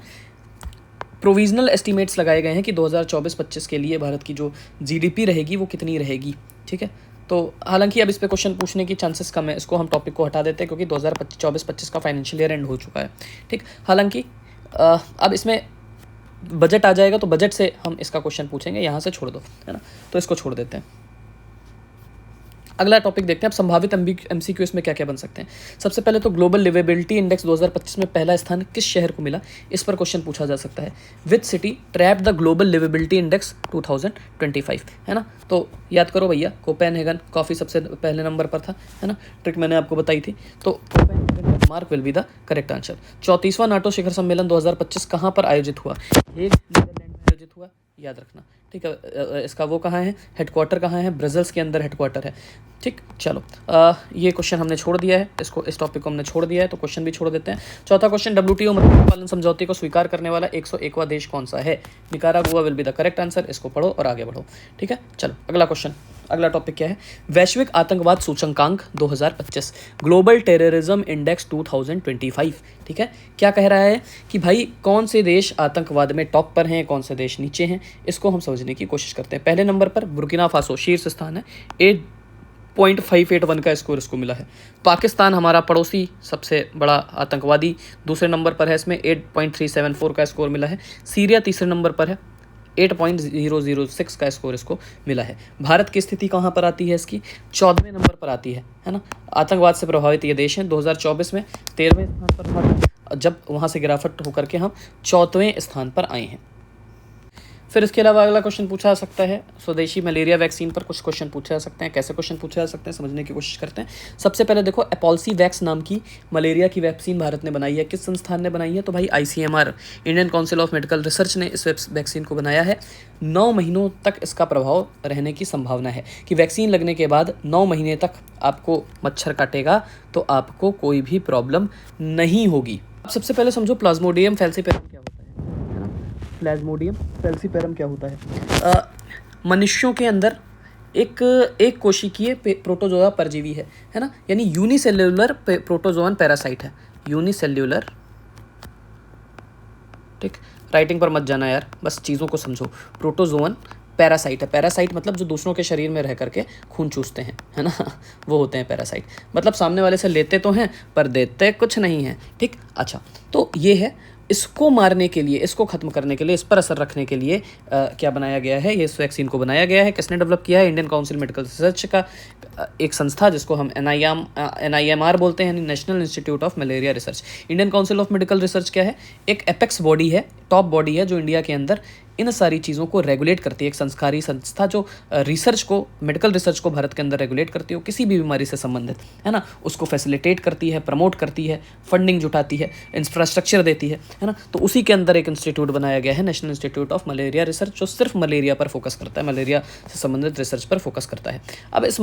प्रोविजनल एस्टिमेट्स लगाए गए हैं कि 2024-25 के लिए भारत की जो GDP रहेगी वो कितनी रहेगी, ठीक है। तो हालांकि अब इस पे क्वेश्चन पूछने की चांसेस कम है, इसको हम टॉपिक को हटा देते हैं क्योंकि 2024-25 का फाइनेंशियल ईयर एंड हो चुका है, ठीक। हालांकि अब इसमें बजट आ जाएगा तो बजट से हम इसका क्वेश्चन पूछेंगे, यहाँ से छोड़ दो, है ना, तो इसको छोड़ देते हैं। अगला टॉपिक देखते हैं अब, संभावित MCQ इसमें क्या क्या बन सकते हैं। सबसे पहले तो ग्लोबल लिवेबिलिटी इंडेक्स 2025 में पहला स्थान किस शहर को मिला, इस पर क्वेश्चन पूछा जा सकता है। Which city trap the global liveability index 2025, है ना। तो याद करो भैया, कोपेनहेगन कॉफ़ी सबसे पहले नंबर पर था, है ना, ट्रिक मैंने आपको बताई थी। तो Copenhagen mark will be the correct answer. 34वां नाटो शिखर सम्मेलन 2025 कहाँ पर आयोजित हुआ, हेग नीदरलैंड में आयोजित हुआ, याद रखना, ठीक है। इसका वो कहाँ है, हेडक्वार्टर कहाँ है, ब्रसेल्स के अंदर हेडक्वार्टर है, ठीक। चलो ये क्वेश्चन हमने छोड़ दिया है, इसको, इस टॉपिक को हमने छोड़ दिया है, तो क्वेश्चन भी छोड़ देते हैं। चौथा क्वेश्चन, WTO मत्स्य पालन समझौते को स्वीकार करने वाला 101वां देश कौन सा है। Nicaragua will be the correct answer, इसको पढ़ो और आगे बढ़ो, ठीक है। चलो अगला क्वेश्चन, अगला टॉपिक क्या है, वैश्विक आतंकवाद सूचकांक 2025, ग्लोबल टेररिज्म इंडेक्स 2025, ठीक है। क्या कह रहा है कि भाई कौन से देश आतंकवाद में टॉप पर हैं, कौन से देश नीचे हैं, इसको हम समझने की कोशिश करते हैं। पहले नंबर पर बुर्किना फासो शीर्ष स्थान है, 0.581 का स्कोर इसको मिला है। पाकिस्तान हमारा पड़ोसी सबसे बड़ा आतंकवादी दूसरे नंबर पर है, इसमें 8.374 का स्कोर मिला है। सीरिया तीसरे नंबर पर है, 8.006 का स्कोर इसको मिला है। भारत की स्थिति कहाँ पर आती है इसकी? 14वें नंबर पर आती है ना। आतंकवाद से प्रभावित ये देश है। 2024 में 13वें स्थान पर था, जब वहाँ से गिरावट होकर के हम 4वें स्थान पर आए हैं। फिर इसके अलावा अगला क्वेश्चन पूछा जा सकता है, स्वदेशी मलेरिया वैक्सीन पर कुछ क्वेश्चन पूछे जा सकते हैं। कैसे क्वेश्चन पूछे जा सकते हैं समझने की कोशिश करते हैं। सबसे पहले देखो, एपॉल्सी वैक्स नाम की मलेरिया की वैक्सीन भारत ने बनाई है। किस संस्थान ने बनाई है? तो भाई ICMR, Indian council of medical research ने इस वैक्सीन को बनाया है। 9 महीनों तक इसका प्रभाव रहने की संभावना है, कि वैक्सीन लगने के बाद 9 महीने तक आपको मच्छर काटेगा तो आपको कोई भी प्रॉब्लम नहीं होगी। अब सबसे पहले समझो प्लाज्मोडियम फैल्सीपेरम क्या होता है। प्लाज्मोडियम फैल्सीपेरम क्या होता है? मनुष्यों के अंदर एक कोशिकीय प्रोटोजोआ परजीवी है ना, यानी यूनिसेल्युलर प्रोटोजोअन पैरासाइट है। यूनिसेल्युलर, ठीक, राइटिंग पर मत जाना यार, बस चीज़ों को समझो। प्रोटोजोअन पैरासाइट है। पैरासाइट मतलब जो दूसरों के शरीर में रह करके खून चूसते हैं, है ना, वो होते हैं पैरासाइट। मतलब सामने वाले से लेते तो हैं पर देते कुछ नहीं है, ठीक। अच्छा, तो ये है। इसको मारने के लिए, इसको खत्म करने के लिए, इस पर असर रखने के लिए क्या बनाया गया है? ये इस वैक्सीन को बनाया गया है। किसने डेवलप किया है? इंडियन काउंसिल मेडिकल रिसर्च का एक संस्था, जिसको हम NIMR बोलते हैं, national institute of malaria research. Indian council of medical research क्या है? एक एपेक्स बॉडी है, टॉप बॉडी है, जो इंडिया के अंदर इन सारी चीज़ों को रेगुलेट करती है। एक संस्कारी संस्था जो रिसर्च को, मेडिकल रिसर्च को भारत के अंदर रेगुलेट करती है, किसी भी बीमारी से संबंधित, है ना, उसको फैसिलिटेट करती है, प्रमोट करती है, फंडिंग जुटाती है, इंफ्रास्ट्रक्चर देती है ना। तो उसी के अंदर एक इंस्टीट्यूट बनाया गया है, national institute of malaria research, जो सिर्फ मलेरिया पर फोकस करता है, मलेरिया से संबंधित रिसर्च पर फोकस करता है। अब इस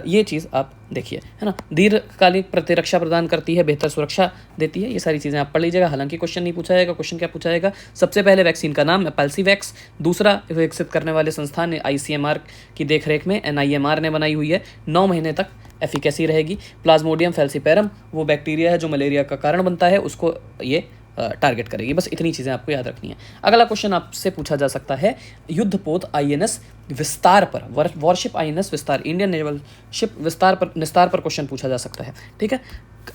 ये चीज़ आप देखिए, है ना, दीर्घकालिक प्रतिरक्षा प्रदान करती है, बेहतर सुरक्षा देती है। ये सारी चीज़ें आप पढ़ लीजिएगा। हालांकि क्वेश्चन नहीं पूछा जाएगा। क्वेश्चन क्या पूछा जाएगा? सबसे पहले वैक्सीन का नाम एपॉल्सी वैक्स, दूसरा विकसित करने वाले संस्थान ICMR की देखरेख में NIMR ने बनाई हुई है। 9 महीने तक एफिकेसी रहेगी। प्लाज्मोडियम फैल्सीपेरम वो बैक्टीरिया है जो मलेरिया का कारण बनता है, उसको ये टारगेट करेगी। बस इतनी चीज़ें आपको याद रखनी है। अगला क्वेश्चन आपसे पूछा जा सकता है, युद्धपोत INS विस्तार पर, वॉरशिप INS विस्तार, इंडियन नेवल शिप निस्तार पर क्वेश्चन पूछा जा सकता है, ठीक है।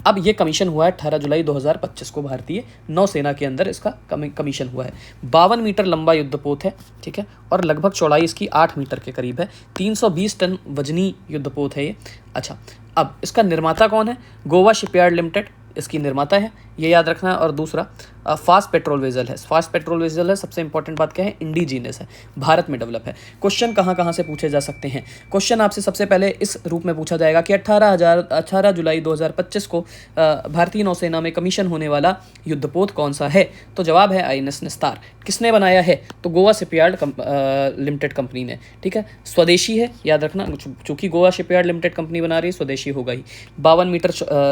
अब ये कमीशन हुआ है 18 जुलाई 2025 को, भारतीय नौसेना के अंदर इसका कमीशन हुआ है। 52 मीटर लंबा युद्धपोत है, ठीक है, और लगभग चौड़ाई इसकी 8 मीटर के करीब है। 320 टन वजनी युद्धपोत है ये। अच्छा, अब इसका निर्माता कौन है? गोवा शिपयार्ड लिमिटेड इसकी निर्माता है, ये याद रखना है। और दूसरा फास्ट पेट्रोल वेजल है। फास्ट पेट्रोल वेजल है, सबसे इंपॉर्टेंट बात क्या है? इंडिजीनियस है, भारत में डेवलप है। क्वेश्चन कहाँ से पूछे जा सकते हैं? क्वेश्चन आपसे सबसे पहले इस रूप में पूछा जाएगा कि 18 जुलाई 2025 को भारतीय नौसेना में कमीशन होने वाला युद्धपोत कौन सा है? तो जवाब है INS निस्तार। किसने बनाया है? तो गोवा शिपयार्ड लिमिटेड कंपनी ने, ठीक है। स्वदेशी है, याद रखना, चूंकि गोवा शिपयार्ड लिमिटेड कंपनी बना रही है, स्वदेशी होगा ही। 52 मीटर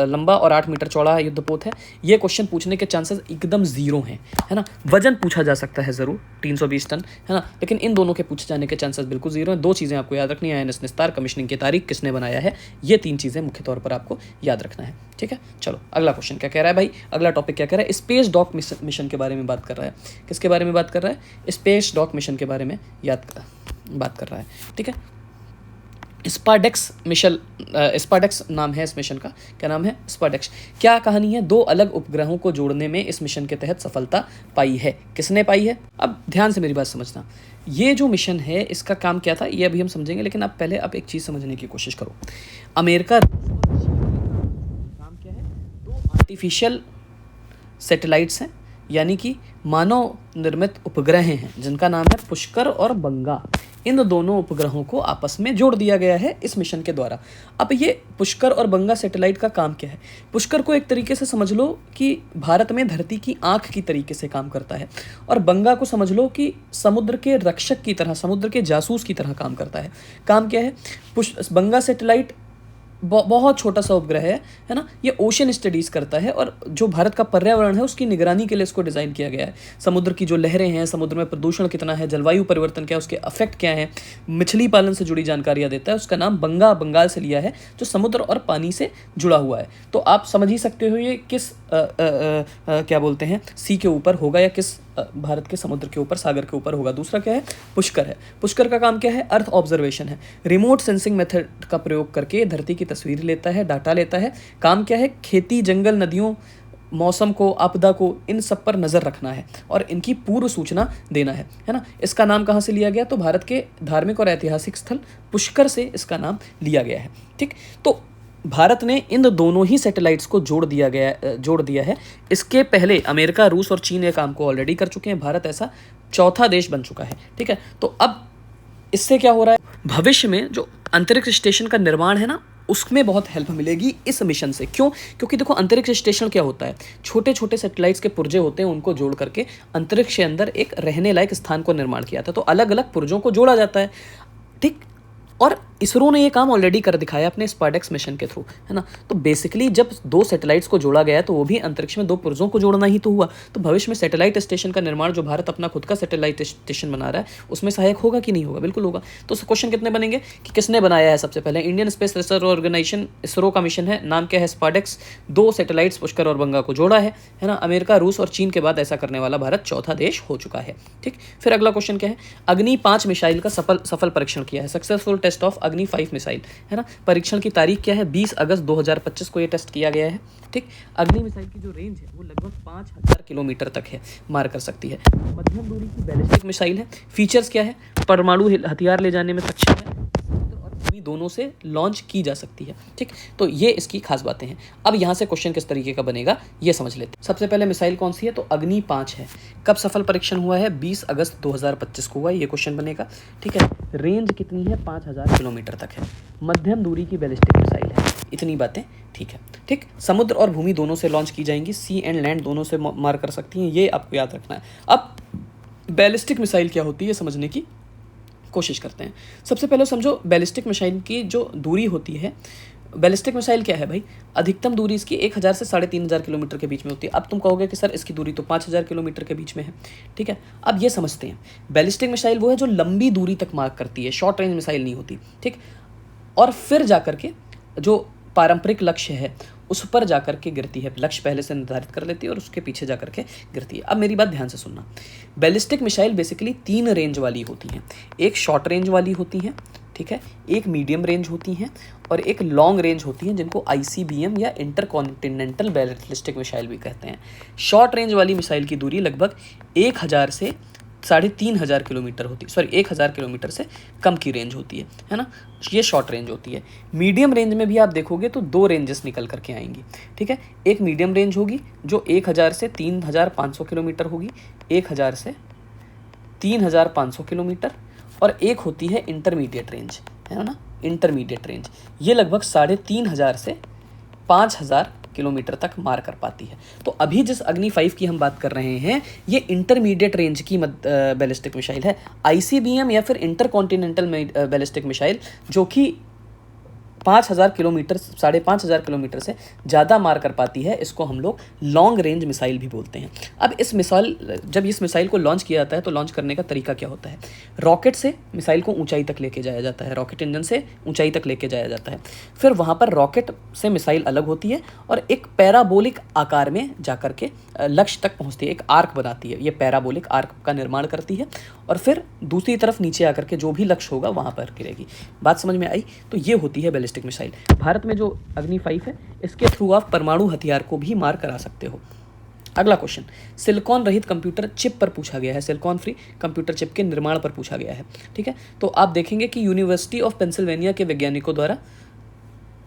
लंबा और 8 मीटर चौड़ा युद्धपोत है। ये क्वेश्चन पूछने के चांसेस एकदम जीरो हैं, है ना। वजन पूछा जा सकता है जरूर, 320 टन, है ना, लेकिन इन दोनों के पूछे जाने के चांसेस बिल्कुल जीरो हैं। 2 चीज़ें आपको याद रखनी है, INS निस्तार, कमीशनिंग की तारीख, किसने बनाया है, ये 3 चीज़ें मुख्य तौर पर आपको याद रखना है, ठीक है। चलो अगला क्वेश्चन क्या कह रहा है भाई? अगला टॉपिक क्या कह रहा है? स्पेस डॉक मिशन के बारे में बात कर रहा है। किसके बारे में बात कर रहा है? स्पेस डॉक मिशन के बारे में बात कर रहा है, ठीक है। स्पाडेक्स नाम है इस मिशन का। क्या नाम है? स्पाडेक्स। क्या कहानी है? 2 अलग उपग्रहों को जोड़ने में इस मिशन के तहत सफलता पाई है। किसने पाई है? अब ध्यान से मेरी बात समझना। ये जो मिशन है, इसका काम क्या था ये अभी हम समझेंगे, लेकिन आप पहले एक चीज़ समझने की कोशिश करो। अमेरिका काम क्या है? 2 आर्टिफिशियल सैटेलाइट्स हैं, यानी कि मानव निर्मित उपग्रह हैं, जिनका नाम है पुष्कर और बंगा। इन दोनों उपग्रहों को आपस में जोड़ दिया गया है इस मिशन के द्वारा। अब ये पुष्कर और बंगा सैटेलाइट का काम क्या है? पुष्कर को एक तरीके से समझ लो कि भारत में धरती की आंख की तरीके से काम करता है, और बंगा को समझ लो कि समुद्र के रक्षक की तरह, समुद्र के जासूस की तरह काम करता है। काम क्या है? बंगा सैटेलाइट बहुत छोटा सा उपग्रह है ना। ये ओशन स्टडीज़ करता है, और जो भारत का पर्यावरण है उसकी निगरानी के लिए इसको डिज़ाइन किया गया है। समुद्र की जो लहरें हैं, समुद्र में प्रदूषण कितना है, जलवायु परिवर्तन क्या है, उसके अफेक्ट क्या है, मछली पालन से जुड़ी जानकारियाँ देता है। उसका नाम बंगाल से लिया है, जो समुद्र और पानी से जुड़ा हुआ है। तो आप समझ ही सकते हो ये किस क्या बोलते हैं, सी के ऊपर होगा या किस भारत के समुद्र के ऊपर, सागर के ऊपर होगा। दूसरा क्या है, पुष्कर है। पुष्कर का काम क्या है, अर्थ ऑब्जर्वेशन है। रिमोट सेंसिंग मेथड का प्रयोग करके धरती की तस्वीर लेता है, डाटा लेता है। काम क्या है, खेती, जंगल, नदियों, मौसम को, आपदा को, इन सब पर नज़र रखना है और इनकी पूर्व सूचना देना है ना। इसका नाम कहाँ से लिया गया, तो भारत के धार्मिक और ऐतिहासिक स्थल पुष्कर से इसका नाम लिया गया है। ठीक, तो भारत ने इन दोनों ही सैटेलाइट्स को जोड़ दिया है। इसके पहले अमेरिका, रूस और चीन ये काम को ऑलरेडी कर चुके हैं। भारत ऐसा चौथा देश बन चुका है। ठीक है, तो अब इससे क्या हो रहा है, भविष्य में जो अंतरिक्ष स्टेशन का निर्माण है ना, उसमें बहुत हेल्प मिलेगी इस मिशन से। क्यों, क्योंकि देखो अंतरिक्ष स्टेशन क्या होता है, छोटे छोटे सैटेलाइट्स के पुर्जे होते हैं, उनको जोड़ करके अंतरिक्ष के अंदर एक रहने लायक स्थान को निर्माण किया था। तो अलग अलग पुर्जों को जोड़ा जाता है। ठीक, और इसरो ने ये काम ऑलरेडी कर दिखाया अपने स्पार्डेक्स मिशन के थ्रू, है ना। तो बेसिकली जब दो सैटेलाइट्स को जोड़ा गया तो वो भी अंतरिक्ष में दो पुर्जों को जोड़ना ही तो हुआ। तो भविष्य में सैटेलाइट स्टेशन का निर्माण, जो भारत अपना खुद का सैटेलाइट स्टेशन बना रहा है, उसमें सहायक होगा कि नहीं होगा, बिल्कुल होगा। तो क्वेश्चन कितने बनेंगे कि किसने बनाया है, सबसे पहले Indian Space Research Organisation, ISRO का मिशन है, नाम क्या है, स्पार्डेक्स। दो सैटेलाइट्स पुष्कर और गंगा को जोड़ा है ना। अमेरिका, रूस और चीन के बाद ऐसा करने वाला भारत चौथा देश हो चुका है। ठीक, फिर अगला क्वेश्चन क्या है, अग्नि 5 मिसाइल का सफल परीक्षण किया है, सक्सेसफुल टेस्ट ऑफ अग्नि 5 मिसाइल, है ना। परीक्षण की तारीख क्या है, 20 अगस्त 2025 को ये टेस्ट किया गया है। ठीक, अग्नि मिसाइल की जो रेंज है वो लगभग 5000 किलोमीटर तक है, मार कर सकती है। मध्यम दूरी की बैलिस्टिक मिसाइल है। फीचर्स क्या है, परमाणु हथियार ले जाने में सक्षम है, और भूमि दोनों से लॉन्च की जा सकती है। ठीक, तो ये इसकी खास बातें हैं। अब यहाँ से क्वेश्चन किस तरीके का बनेगा ये समझ लेते हैं। सबसे पहले मिसाइल कौन सी है, तो अग्नि 5 है। कब सफल परीक्षण हुआ है, 20 अगस्त 2025 को हुआ, ये क्वेश्चन बनेगा। ठीक है, रेंज कितनी है, 5000 किलोमीटर तक है। मध्यम दूरी की बैलिस्टिक मिसाइल है। इतनी बातें ठीक है। ठीक, समुद्र और भूमि दोनों से लॉन्च की जाएंगी, सी एंड लैंड दोनों से मार कर सकती हैं, ये आपको याद रखना है। अब बैलिस्टिक मिसाइल क्या होती है समझने की कोशिश करते हैं। सबसे पहले समझो बैलिस्टिक मिसाइल की जो दूरी होती है, बैलिस्टिक मिसाइल क्या है भाई, अधिकतम दूरी इसकी 1000 से 3500 किलोमीटर के बीच में होती है। अब तुम कहोगे कि सर इसकी दूरी तो 5000 किलोमीटर के बीच में है। ठीक है, अब ये समझते हैं, बैलिस्टिक मिसाइल वो है जो लंबी दूरी तक मार करती है, शॉर्ट रेंज मिसाइल नहीं होती। ठीक, और फिर जाकर के जो पारंपरिक लक्ष्य है उस पर जाकर के गिरती है, लक्ष्य पहले से निर्धारित कर लेती है और उसके पीछे जाकर के गिरती है। अब मेरी बात ध्यान से सुनना, बैलिस्टिक मिसाइल बेसिकली 3 रेंज वाली होती हैं। एक शॉर्ट रेंज वाली होती हैं, ठीक है, एक मीडियम रेंज होती हैं और एक लॉन्ग रेंज होती हैं, जिनको ICBM या इंटरकॉन्टिनेंटल बैलिस्टिक मिसाइल भी कहते हैं। शॉर्ट रेंज वाली मिसाइल की दूरी लगभग 1000 से 3500 किलोमीटर होती है, 1000 किलोमीटर से कम की रेंज होती है ना। ये शॉर्ट रेंज होती है। मीडियम रेंज में भी आप देखोगे तो 2 रेंजेस निकल करके आएंगी। ठीक है, एक मीडियम रेंज होगी जो 1000 से 3500 किलोमीटर होगी, 1000 से 3500 किलोमीटर, और एक होती है इंटरमीडिएट रेंज, है ना, इंटरमीडिएट रेंज। ये लगभग 3500 से 5000 किलोमीटर तक मार कर पाती है। तो अभी जिस अग्नि 5 की हम बात कर रहे हैं, ये इंटरमीडिएट रेंज की बैलिस्टिक मिसाइल है। ICBM या फिर इंटरकॉन्टिनेंटल बैलिस्टिक मिसाइल जो कि 5000 किलोमीटर, 5500 किलोमीटर से ज़्यादा मार कर पाती है, इसको हम लोग लॉन्ग रेंज मिसाइल भी बोलते हैं। अब जब इस मिसाइल को लॉन्च किया जाता है तो लॉन्च करने का तरीका क्या होता है, रॉकेट से मिसाइल को ऊंचाई तक लेके जाया जाता है, रॉकेट इंजन से ऊंचाई तक लेके जाया जाता है। फिर वहाँ पर रॉकेट से मिसाइल अलग होती है और एक पैराबोलिक आकार में जाकर के लक्ष्य तक पहुँचती है, एक आर्क बनाती है, ये पैराबोलिक आर्क का निर्माण करती है और फिर दूसरी तरफ नीचे आकर के जो भी लक्ष्य होगा वहाँ पर गिरेगी। बात समझ में आई? तो ये होती है बैलिस्टिक मिसाइल। भारत में जो अग्नि 5 है, इसके थ्रू आप परमाणु हथियार को भी मार करा सकते हो। अगला क्वेश्चन सिलिकॉन रहित कंप्यूटर चिप पर पूछा गया है, सिलिकॉन फ्री कंप्यूटर चिप के निर्माण पर पूछा गया है। ठीक है, तो आप देखेंगे कि यूनिवर्सिटी ऑफ पेंसिल्वेनिया के वैज्ञानिकों द्वारा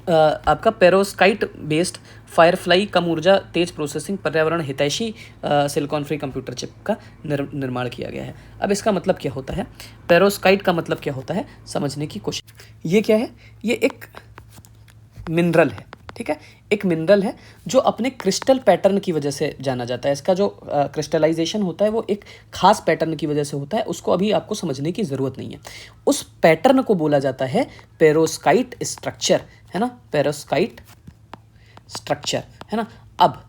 आपका पेरोस्काइट बेस्ड फायरफ्लाई कम ऊर्जा तेज प्रोसेसिंग पर्यावरण हितैषी सिलिकॉन फ्री कंप्यूटर चिप का निर्माण किया गया है। अब इसका मतलब क्या होता है, पेरोस्काइट का मतलब क्या होता है समझने की कोशिश। ये क्या है, ये एक मिनरल है। ठीक है, एक मिनरल है जो अपने क्रिस्टल पैटर्न की वजह से जाना जाता है। इसका जो क्रिस्टलाइजेशन होता है वो एक खास पैटर्न की वजह से होता है, उसको अभी आपको समझने की ज़रूरत नहीं है। उस पैटर्न को बोला जाता है पेरोस्काइट स्ट्रक्चर, है ना, पेरोस्काइट स्ट्रक्चर, है ना। अब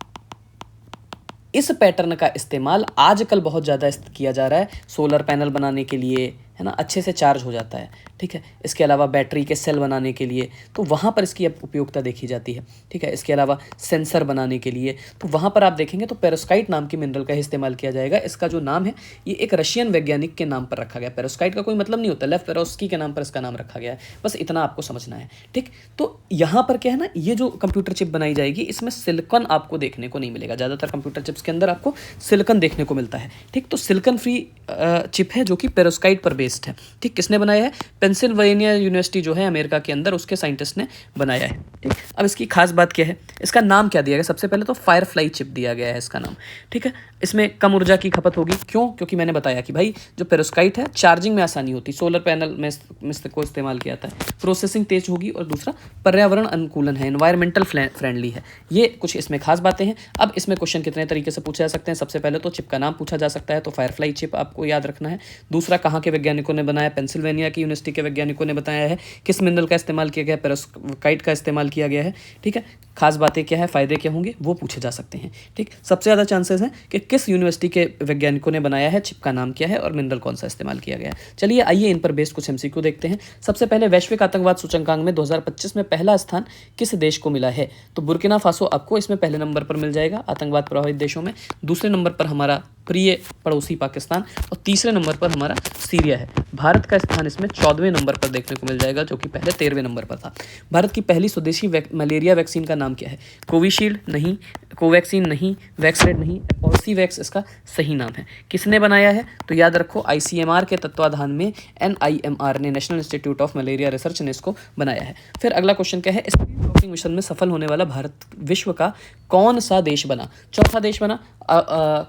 इस पैटर्न का इस्तेमाल आजकल बहुत ज़्यादा किया जा रहा है सोलर पैनल बनाने के लिए, है ना, अच्छे से चार्ज हो जाता है, ठीक है। इसके अलावा बैटरी के सेल बनाने के लिए तो वहाँ पर इसकी उपयोगिता देखी जाती है, ठीक है। इसके अलावा सेंसर बनाने के लिए तो वहाँ पर आप देखेंगे तो पेरोस्काइट नाम की मिनरल का इस्तेमाल किया जाएगा। इसका जो नाम है ये एक रशियन वैज्ञानिक के नाम पर रखा गया। पेरोस्काइट का कोई मतलब नहीं होता, लेव पेरोस्की के नाम पर इसका नाम रखा गया है, बस इतना आपको समझना है, ठीक। तो यहाँ पर क्या है ना, ये जो कंप्यूटर चिप बनाई जाएगी इसमें सिलिकॉन आपको देखने को नहीं मिलेगा। ज़्यादातर कंप्यूटर चिप्स के अंदर आपको सिलिकॉन देखने को मिलता है, ठीक। तो सिलिकॉन फ्री चिप है जो कि पेरोस्काइट पर बेस्ड है, ठीक। किसने बनाया है? पेंसिल्वेनिया यूनिवर्सिटी जो है अमेरिका के अंदर, उसके साइंटिस्ट ने बनाया है, ठीक। अब इसकी खास बात क्या है, इसका नाम क्या दिया गया? सबसे पहले तो फायरफ्लाई चिप दिया गया है इसका नाम, ठीक है। इसमें कम ऊर्जा की खपत होगी, क्यों? क्योंकि मैंने बताया कि भाई जो पेरोस्काइट है चार्जिंग में आसानी होती, सोलर पैनल में इसको इस्तेमाल किया जाता है। प्रोसेसिंग तेज होगी और दूसरा पर्यावरण अनुकूलन है, एनवायरमेंटल फ्रेंडली है। ये कुछ इसमें खास बातें हैं। अब इसमें क्वेश्चन कितने तरीके से पूछे जा सकते हैं? सबसे पहले तो चिप का नाम पूछा जा सकता है, तो फायरफ्लाई चिप आपको याद रखना है। दूसरा, कहाँ के वैज्ञानिकों ने बनाया? पेंसिल्वेनिया की यूनिवर्सिटी के वैज्ञानिकों ने बताया है। किस मिनरल का इस्तेमाल किया गया? पेरोस्काइट का इस्तेमाल किया गया है, ठीक है। खास बातें क्या है, फायदे क्या होंगे, वो पूछे जा सकते हैं, ठीक। सबसे ज़्यादा चांसेस हैं कि किस यूनिवर्सिटी के वैज्ञानिकों ने बनाया है, चिप का नाम क्या है और मिनरल कौन सा इस्तेमाल किया गया है। चलिए आइए इन पर बेस्ड कुछ एमसीक्यू देखते हैं। सबसे पहले, वैश्विक आतंकवाद सूचकांक में 2025 में पहला स्थान किस देश को मिला है? तो बुर्किना फासो आपको इसमें पहले नंबर पर मिल जाएगा आतंकवाद प्रभावित देशों में। दूसरे नंबर पर हमारा प्रिय पड़ोसी पाकिस्तान और तीसरे नंबर पर हमारा सीरिया है। भारत का स्थान इसमें 14वें नंबर पर देखने को मिल जाएगा, जो कि पहले 13वें नंबर पर था। भारत की पहली स्वदेशी मलेरिया वैक्सीन का नाम क्या है? कोविशील्ड नहीं, कोवैक्सीन नहीं, वैक्सरेड नहीं, पॉलिसीवैक्स इसका सही नाम है। किसने बनाया है? तो याद रखो आईसीएमआर के तत्वाधान में एनआईएमआर ने, national institute of malaria research ने इसको बनाया है। फिर अगला क्वेश्चन क्या है, स्पेस डॉकिंग मिशन में सफल होने वाला भारत विश्व का कौन सा देश बना? चौथा देश बना।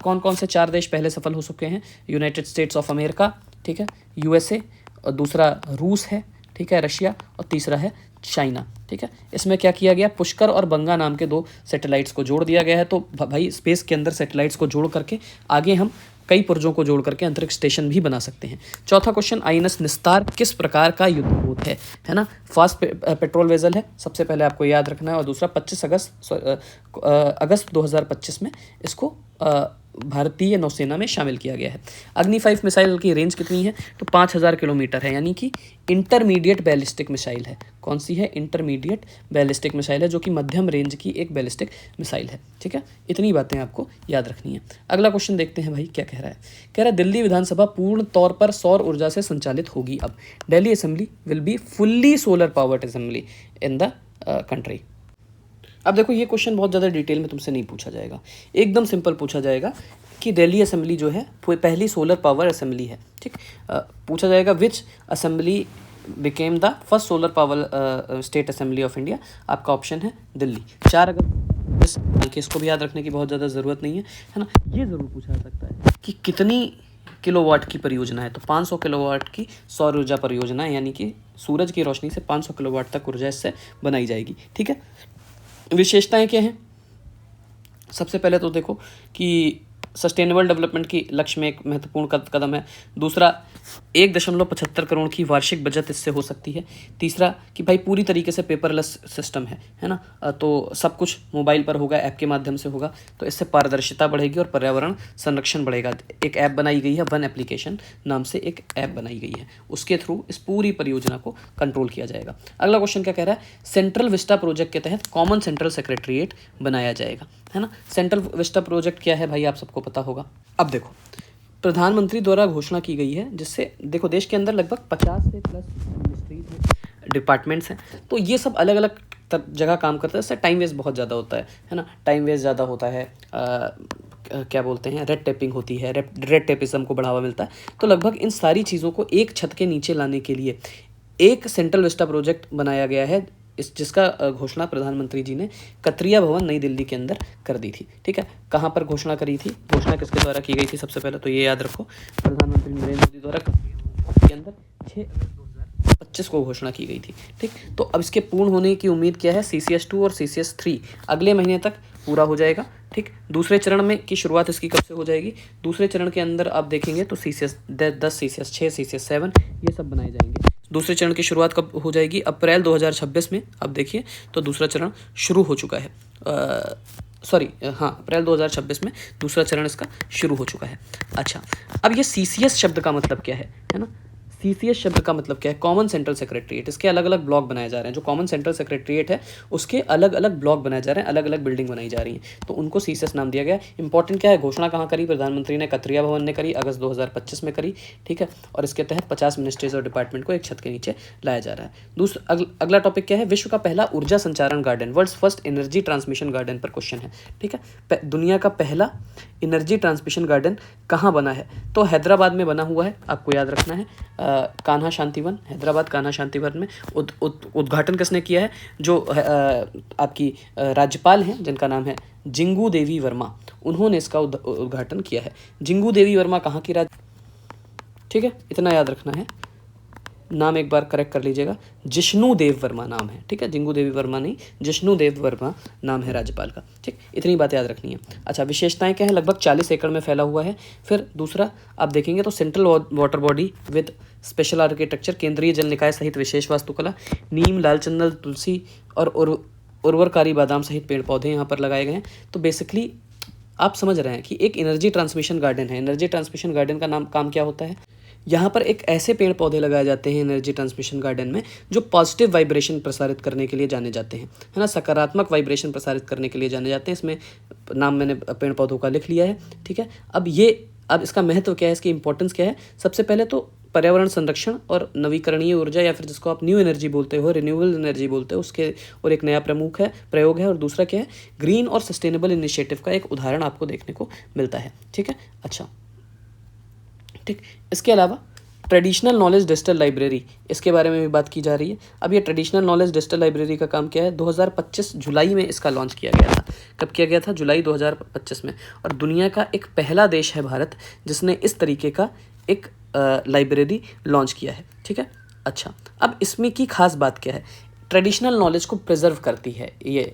कौन कौन से 4 देश पहले सफल हो चुके हैं? यूनाइटेड स्टेट्स ऑफ अमेरिका, ठीक है, यूएसए, और दूसरा रूस है, ठीक है, रशिया, और तीसरा है चाइना, ठीक है। इसमें क्या किया गया? पुष्कर और बंगा नाम के 2 सैटेलाइट्स को जोड़ दिया गया है। तो भाई स्पेस के अंदर सैटेलाइट्स को जोड़ करके आगे हम कई पुर्जों को जोड़ करके अंतरिक्ष स्टेशन भी बना सकते हैं। चौथा क्वेश्चन, आईएनएस निस्तार किस प्रकार का युद्धपोत है ना? फास्ट पेट्रोल वेसल है, सबसे पहले आपको याद रखना है। और दूसरा 25 अगस्त 2025 में इसको भारतीय नौसेना में शामिल किया गया है। अग्नि 5 मिसाइल की रेंज कितनी है? तो 5000 किलोमीटर है, यानी कि इंटरमीडिएट बैलिस्टिक मिसाइल है। कौन सी है? इंटरमीडिएट बैलिस्टिक मिसाइल है, जो कि मध्यम रेंज की एक बैलिस्टिक मिसाइल है, ठीक है। इतनी बातें आपको याद रखनी है। अगला क्वेश्चन देखते हैं भाई क्या कह रहा है। कह रहा है दिल्ली विधानसभा पूर्ण तौर पर सौर ऊर्जा से संचालित होगी। अब Delhi assembly will be fully solar powered assembly in the country. अब देखो ये क्वेश्चन बहुत ज़्यादा डिटेल में तुमसे नहीं पूछा जाएगा, एकदम सिंपल पूछा जाएगा कि दिल्ली असेंबली जो है वो पहली सोलर पावर असेंबली है, ठीक। पूछा जाएगा which assembly became the first solar power state assembly of India. आपका ऑप्शन है दिल्ली। 4 अगस्त, इसको भी याद रखने की बहुत ज़्यादा ज़रूरत नहीं है ना। ये ज़रूर पूछा जा सकता है कि कितनी किलोवाट की परियोजना है, तो 500 किलोवाट की सौर ऊर्जा परियोजना है, यानी कि सूरज की रोशनी से 500 किलोवाट तक ऊर्जा इससे बनाई जाएगी, ठीक है। विशेषताएं क्या हैं? सबसे पहले तो देखो कि सस्टेनेबल डेवलपमेंट की लक्ष्य में एक महत्वपूर्ण कदम है। दूसरा, 1.75 करोड़ की वार्षिक बचत इससे हो सकती है। तीसरा कि भाई पूरी तरीके से पेपरलेस सिस्टम है ना, तो सब कुछ मोबाइल पर होगा, ऐप के माध्यम से होगा, तो इससे पारदर्शिता बढ़ेगी और पर्यावरण संरक्षण बढ़ेगा। एक ऐप बनाई गई है, वन एप्लीकेशन नाम से एक ऐप बनाई गई है, उसके थ्रू इस पूरी परियोजना को कंट्रोल किया जाएगा। अगला क्वेश्चन क्या कह रहा है? सेंट्रल विस्टा प्रोजेक्ट के तहत कॉमन सेंट्रल सेक्रेटरीट बनाया जाएगा, है ना। सेंट्रल विस्टा प्रोजेक्ट क्या है भाई, आप सबको पता होगा। अब देखो, प्रधानमंत्री द्वारा घोषणा की गई है, जिससे देखो देश के अंदर लगभग 50 से प्लस मिनिस्ट्रीज डिपार्टमेंट्स हैं, तो ये सब अलग अलग जगह काम करते हैं। इससे टाइम वेस्ट बहुत ज़्यादा होता है ना, टाइम वेस्ट ज़्यादा होता है, क्या बोलते हैं, रेड टेपिंग होती है, रेड टेपिज्म को बढ़ावा मिलता है। तो लगभग इन सारी चीज़ों को एक छत के नीचे लाने के लिए एक सेंट्रल विस्टा प्रोजेक्ट बनाया गया है, जिसका घोषणा प्रधानमंत्री जी ने कतरिया भवन नई दिल्ली के अंदर कर दी थी, ठीक है। कहाँ पर घोषणा करी थी? घोषणा किसके द्वारा की गई थी? सबसे पहले तो ये याद रखो, प्रधानमंत्री नरेंद्र मोदी द्वारा कतरिया भवन के अंदर 6 अगस्त 2025 को घोषणा की गई थी, ठीक। तो अब इसके पूर्ण होने की उम्मीद क्या है? CCS2 और CCS3 अगले महीने तक पूरा हो जाएगा, ठीक। दूसरे चरण में की शुरुआत इसकी कब से हो जाएगी? दूसरे चरण के अंदर आप देखेंगे तो CCS10, CCS6, CCS7 ये सब बनाए जाएंगे। दूसरे चरण की शुरुआत कब हो जाएगी? अप्रैल 2026 में। अब देखिए तो दूसरा चरण शुरू हो चुका है, अप्रैल 2026 में दूसरा चरण इसका शुरू हो चुका है। अच्छा, अब ये CCS शब्द का मतलब क्या है ना? CCS शब्द का मतलब क्या है? Common central secretariat. इसके अलग अलग ब्लॉक बनाए जा रहे हैं। जो कॉमन सेंट्रल सेक्रेटरीट है उसके अलग अलग ब्लॉक बनाए जा रहे हैं, अलग अलग बिल्डिंग बनाई जा रही हैं, तो उनको CCS नाम दिया गया। इंपॉर्टेंट क्या है? घोषणा कहाँ करी? प्रधानमंत्री ने कतरिया भवन ने करी, अगस्त 2025 में करी, ठीक है। और इसके तहत 50 मिनिस्ट्रीज और डिपार्टमेंट को एक छत के नीचे लाया जा रहा है। दूसरा अगला टॉपिक क्या है? विश्व का पहला ऊर्जा संचारण garden, world's first energy transmission garden पर क्वेश्चन है, ठीक है। दुनिया का पहला एनर्जी ट्रांसमिशन गार्डन कहाँ बना है? तो हैदराबाद में बना हुआ है, आपको याद रखना है। कान्हा शांतिवन, हैदराबाद कान्हा शांतिवन में। उद्घाटन किसने किया है? जो आपकी राज्यपाल हैं जिनका नाम है जिंगू देवी वर्मा, उन्होंने इसका उद्घाटन किया है। जिंगू देवी वर्मा कहाँ की ठीक है, इतना याद रखना है। नाम एक बार करेक्ट कर लीजिएगा, जिष्णु देव वर्मा नाम है, ठीक है। जिंगू देवी वर्मा नहीं, जिष्णु देव वर्मा नाम है राज्यपाल का, ठीक। इतनी बात याद रखनी है। अच्छा, विशेषताएं क्या है? लगभग 40 एकड़ में फैला हुआ है। फिर दूसरा आप देखेंगे तो central water body with special architecture, केंद्रीय जल निकाय सहित विशेष वास्तुकला, नीम, लाल चंदन, तुलसी और उर्वरकारी बादाम सहित पेड़ पौधे यहाँ पर लगाए गए हैं। तो बेसिकली आप समझ रहे हैं कि एक एनर्जी ट्रांसमिशन गार्डन है। एनर्जी ट्रांसमिशन गार्डन का काम क्या होता है? यहाँ पर एक ऐसे पेड़ पौधे लगाए जाते हैं एनर्जी ट्रांसमिशन गार्डन में जो पॉजिटिव वाइब्रेशन प्रसारित करने के लिए जाने जाते हैं, है ना, सकारात्मक वाइब्रेशन प्रसारित करने के लिए जाने जाते हैं। इसमें नाम मैंने पेड़ पौधों का लिख लिया है, ठीक है। अब इसका महत्व क्या है, इसकी इंपॉर्टेंस क्या है? सबसे पहले तो पर्यावरण संरक्षण और नवीकरणीय ऊर्जा, या फिर जिसको आप न्यू एनर्जी बोलते हो, रिन्यूएबल एनर्जी बोलते हो, उसके और एक नया प्रयोग है। और दूसरा क्या है? ग्रीन और सस्टेनेबल इनिशिएटिव का एक उदाहरण आपको देखने को मिलता है, ठीक है। अच्छा, ठीक। इसके अलावा ट्रेडिशनल नॉलेज डिजिटल लाइब्रेरी, इसके बारे में भी बात की जा रही है। अब ये ट्रेडिशनल नॉलेज डिजिटल लाइब्रेरी का काम क्या है? 2025 जुलाई में इसका लॉन्च किया गया था। कब किया गया था? जुलाई 2025 में। और दुनिया का एक पहला देश है भारत जिसने इस तरीके का एक लाइब्रेरी लॉन्च किया है, ठीक है। अच्छा, अब इसमें की खास बात क्या है? ट्रेडिशनल नॉलेज को प्रिजर्व करती है ये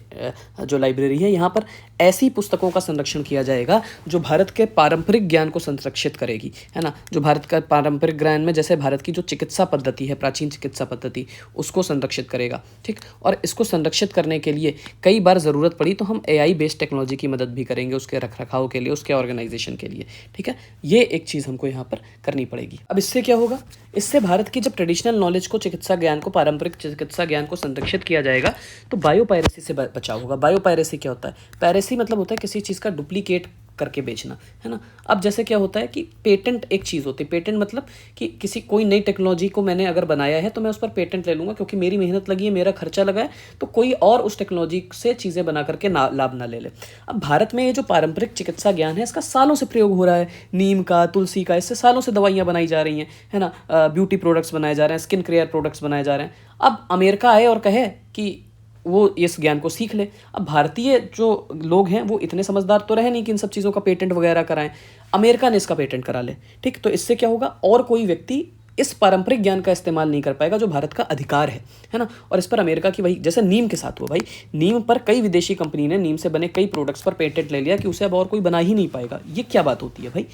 जो लाइब्रेरी है। यहाँ पर ऐसी पुस्तकों का संरक्षण किया जाएगा जो भारत के पारंपरिक ज्ञान को संरक्षित करेगी, है ना। जो भारत का पारंपरिक ज्ञान में, जैसे भारत की जो चिकित्सा पद्धति है, प्राचीन चिकित्सा पद्धति, उसको संरक्षित करेगा, ठीक। और इसको संरक्षित करने के लिए कई बार ज़रूरत पड़ी तो हम AI बेस्ड टेक्नोलॉजी की मदद भी करेंगे उसके रखरखाव के लिए, उसके ऑर्गेनाइजेशन के लिए, ठीक है। ये एक चीज़ हमको यहाँ पर करनी पड़ेगी। अब इससे क्या होगा? इससे भारत की जब ट्रेडिशनल नॉलेज को, चिकित्सा ज्ञान को, पारंपरिक चिकित्सा ज्ञान को संरक्षित किया जाएगा तो बायोपायरेसी से बचाव होगा। बायोपायरेसी क्या होता है? पायरेसी मतलब होता है किसी चीज़ का डुप्लीकेट करके बेचना, है ना। अब जैसे क्या होता है कि पेटेंट एक चीज़ होती है। पेटेंट मतलब कि कोई नई टेक्नोलॉजी को मैंने अगर बनाया है तो मैं उस पर पेटेंट ले लूँगा क्योंकि मेरी मेहनत लगी है, मेरा खर्चा लगा है, तो कोई और उस टेक्नोलॉजी से चीज़ें बना करके लाभ ना ले ले। अब भारत में ये जो पारंपरिक चिकित्सा ज्ञान है इसका सालों से प्रयोग हो रहा है, नीम का, तुलसी का, इससे सालों से दवाइयाँ बनाई जा रही हैं, है ना। ब्यूटी प्रोडक्ट्स बनाए जा रहे हैं, स्किन केयर प्रोडक्ट्स बनाए जा रहे हैं। अब अमेरिका आए और कहे कि वो इस ज्ञान को सीख ले। अब भारतीय जो लोग हैं वो इतने समझदार तो रहे नहीं कि इन सब चीज़ों का पेटेंट वगैरह कराएं। अमेरिका ने इसका पेटेंट करा ले, ठीक। तो इससे क्या होगा? और कोई व्यक्ति इस पारंपरिक ज्ञान का इस्तेमाल नहीं कर पाएगा जो भारत का अधिकार है ना। और इस पर अमेरिका की, वही जैसे नीम के साथ हुआ भाई, नीम पर कई विदेशी कंपनी ने नीम से बने कई प्रोडक्ट्स पर पेटेंट ले लिया कि उसे अब और कोई बना ही नहीं पाएगा। ये क्या बात होती है भाई?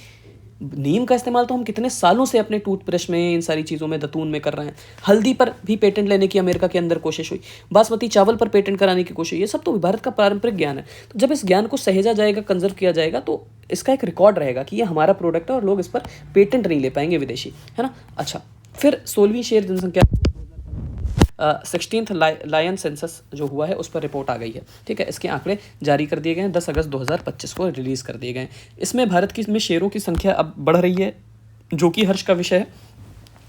नीम का इस्तेमाल तो हम कितने सालों से अपने टूथब्रश में, इन सारी चीज़ों में, दतून में कर रहे हैं। हल्दी पर भी पेटेंट लेने की अमेरिका के अंदर कोशिश हुई, बासमती चावल पर पेटेंट कराने की कोशिश। ये सब तो भारत का पारंपरिक ज्ञान है। तो जब इस ज्ञान को सहेजा जाएगा, कंजर्व किया जाएगा, तो इसका एक रिकॉर्ड रहेगा कि ये हमारा प्रोडक्ट है और लोग इस पर पेटेंट नहीं ले पाएंगे विदेशी, है ना। अच्छा, फिर 16वीं शेर जनसंख्या 16th लायन सेंसस जो हुआ है उस पर रिपोर्ट आ गई है, ठीक है। इसके आंकड़े जारी कर दिए गए हैं, 10 अगस्त 2025 को रिलीज़ कर दिए गए हैं। इसमें भारत की में शेरों की संख्या अब बढ़ रही है, जो कि हर्ष का विषय है।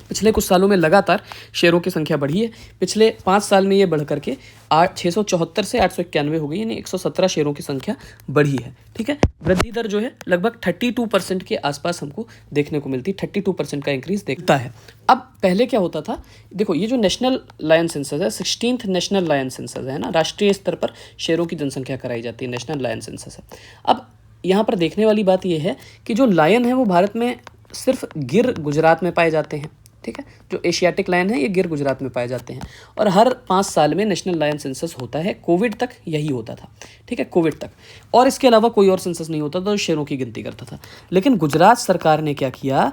पिछले कुछ सालों में लगातार शेरों की संख्या बढ़ी है। पिछले 5 साल में ये बढ़ करके 674 से 891 हो गई, यानी 117 शेरों की संख्या बढ़ी है, ठीक है। वृद्धि दर जो है लगभग 32% के आसपास हमको देखने को मिलती है, 32% का इंक्रीज देखता है। अब पहले क्या होता था? देखो, ये जो नेशनल लायन सेंसस है, 16th नेशनल लायन सेंसस है ना, राष्ट्रीय स्तर पर शेरों की जनसंख्या कराई जाती है, नेशनल लायन सेंसस है। अब यहाँ पर देखने वाली बात यह है कि जो लायन है वो भारत में सिर्फ गिर गुजरात में पाए जाते हैं, ठीक है। जो एशियाटिक लायन है ये गिर गुजरात में पाए जाते हैं और हर 5 साल में नेशनल लायन सेंसस होता है। कोविड तक यही होता था, ठीक है, कोविड तक। और इसके अलावा कोई और सेंसस नहीं होता था जो शेरों की गिनती करता था। लेकिन गुजरात सरकार ने क्या किया?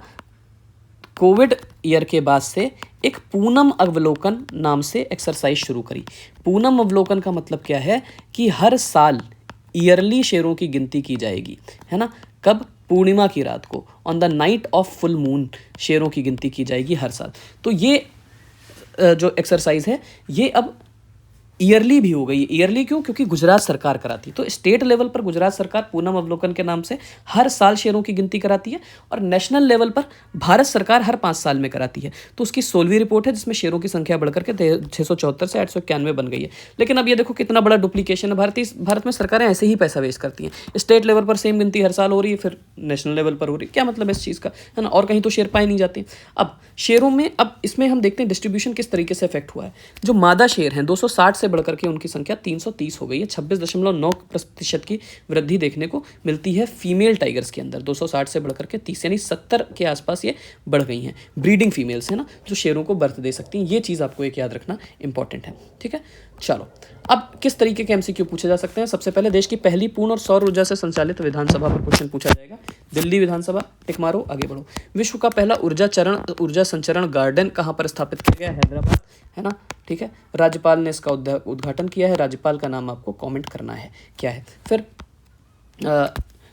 कोविड ईयर के बाद से एक पूनम अवलोकन नाम से एक्सरसाइज शुरू करी। पूनम अवलोकन का मतलब क्या है? कि हर साल ईयरली शेरों की गिनती की जाएगी, है ना। कब? पूर्णिमा की रात को, on the night of full moon, शेरों की गिनती की जाएगी हर साल। तो ये जो एक्सरसाइज है ये अब ईयरली भी हो गई है। ईयरली क्यों? क्योंकि गुजरात सरकार कराती है। तो स्टेट लेवल पर गुजरात सरकार पूनम अवलोकन के नाम से हर साल शेरों की गिनती कराती है, और नेशनल लेवल पर भारत सरकार हर 5 साल में कराती है। तो उसकी 16वीं रिपोर्ट है, जिसमें शेरों की संख्या बढ़कर के 674 से 891 बन गई है। लेकिन अब ये देखो कितना बड़ा डुप्लीकेशन है। भारत में सरकारें ऐसे ही पैसा वेस्ट करती हैं। स्टेट लेवल पर सेम गिनती हर साल हो रही है, फिर नेशनल लेवल पर हो रही है। क्या मतलब है इस चीज़ का, है ना? और कहीं तो शेर पाए नहीं जाते। अब शेरों में, अब इसमें हम देखते हैं डिस्ट्रीब्यूशन किस तरीके से इफेक्ट हुआ है। जो मादा शेर हैं 260 से बढ़कर के उनकी संख्या 330 हो गई है। 26.9% की वृद्धि देखने को मिलती है फीमेल टाइगर्स के अंदर। 260 से बढ़कर के 30, यानी 70 के आसपास ये बढ़ गई हैं। ब्रीडिंग फीमेल्स है ना, जो शेरों को बर्थ दे सकती हैं। ये चीज़ आपको एक याद रखना इंपॉर्टेंट है, ठीक है। चलो, अब किस तरीके के एमसीक्यू पूछे जा सकते हैं। सबसे पहले, देश की पहली पूर्ण और सौर ऊर्जा से संचालित विधानसभा पर क्वेश्चन पूछा जाएगा। दिल्ली विधानसभा, टिक मारो, आगे बढ़ो। विश्व का पहला ऊर्जा संचरण गार्डन कहाँ पर स्थापित किया गया? हैदराबाद, है ना, ठीक है। राज्यपाल ने इसका उद्घाटन किया है। राज्यपाल का नाम आपको कमेंट करना है क्या है। फिर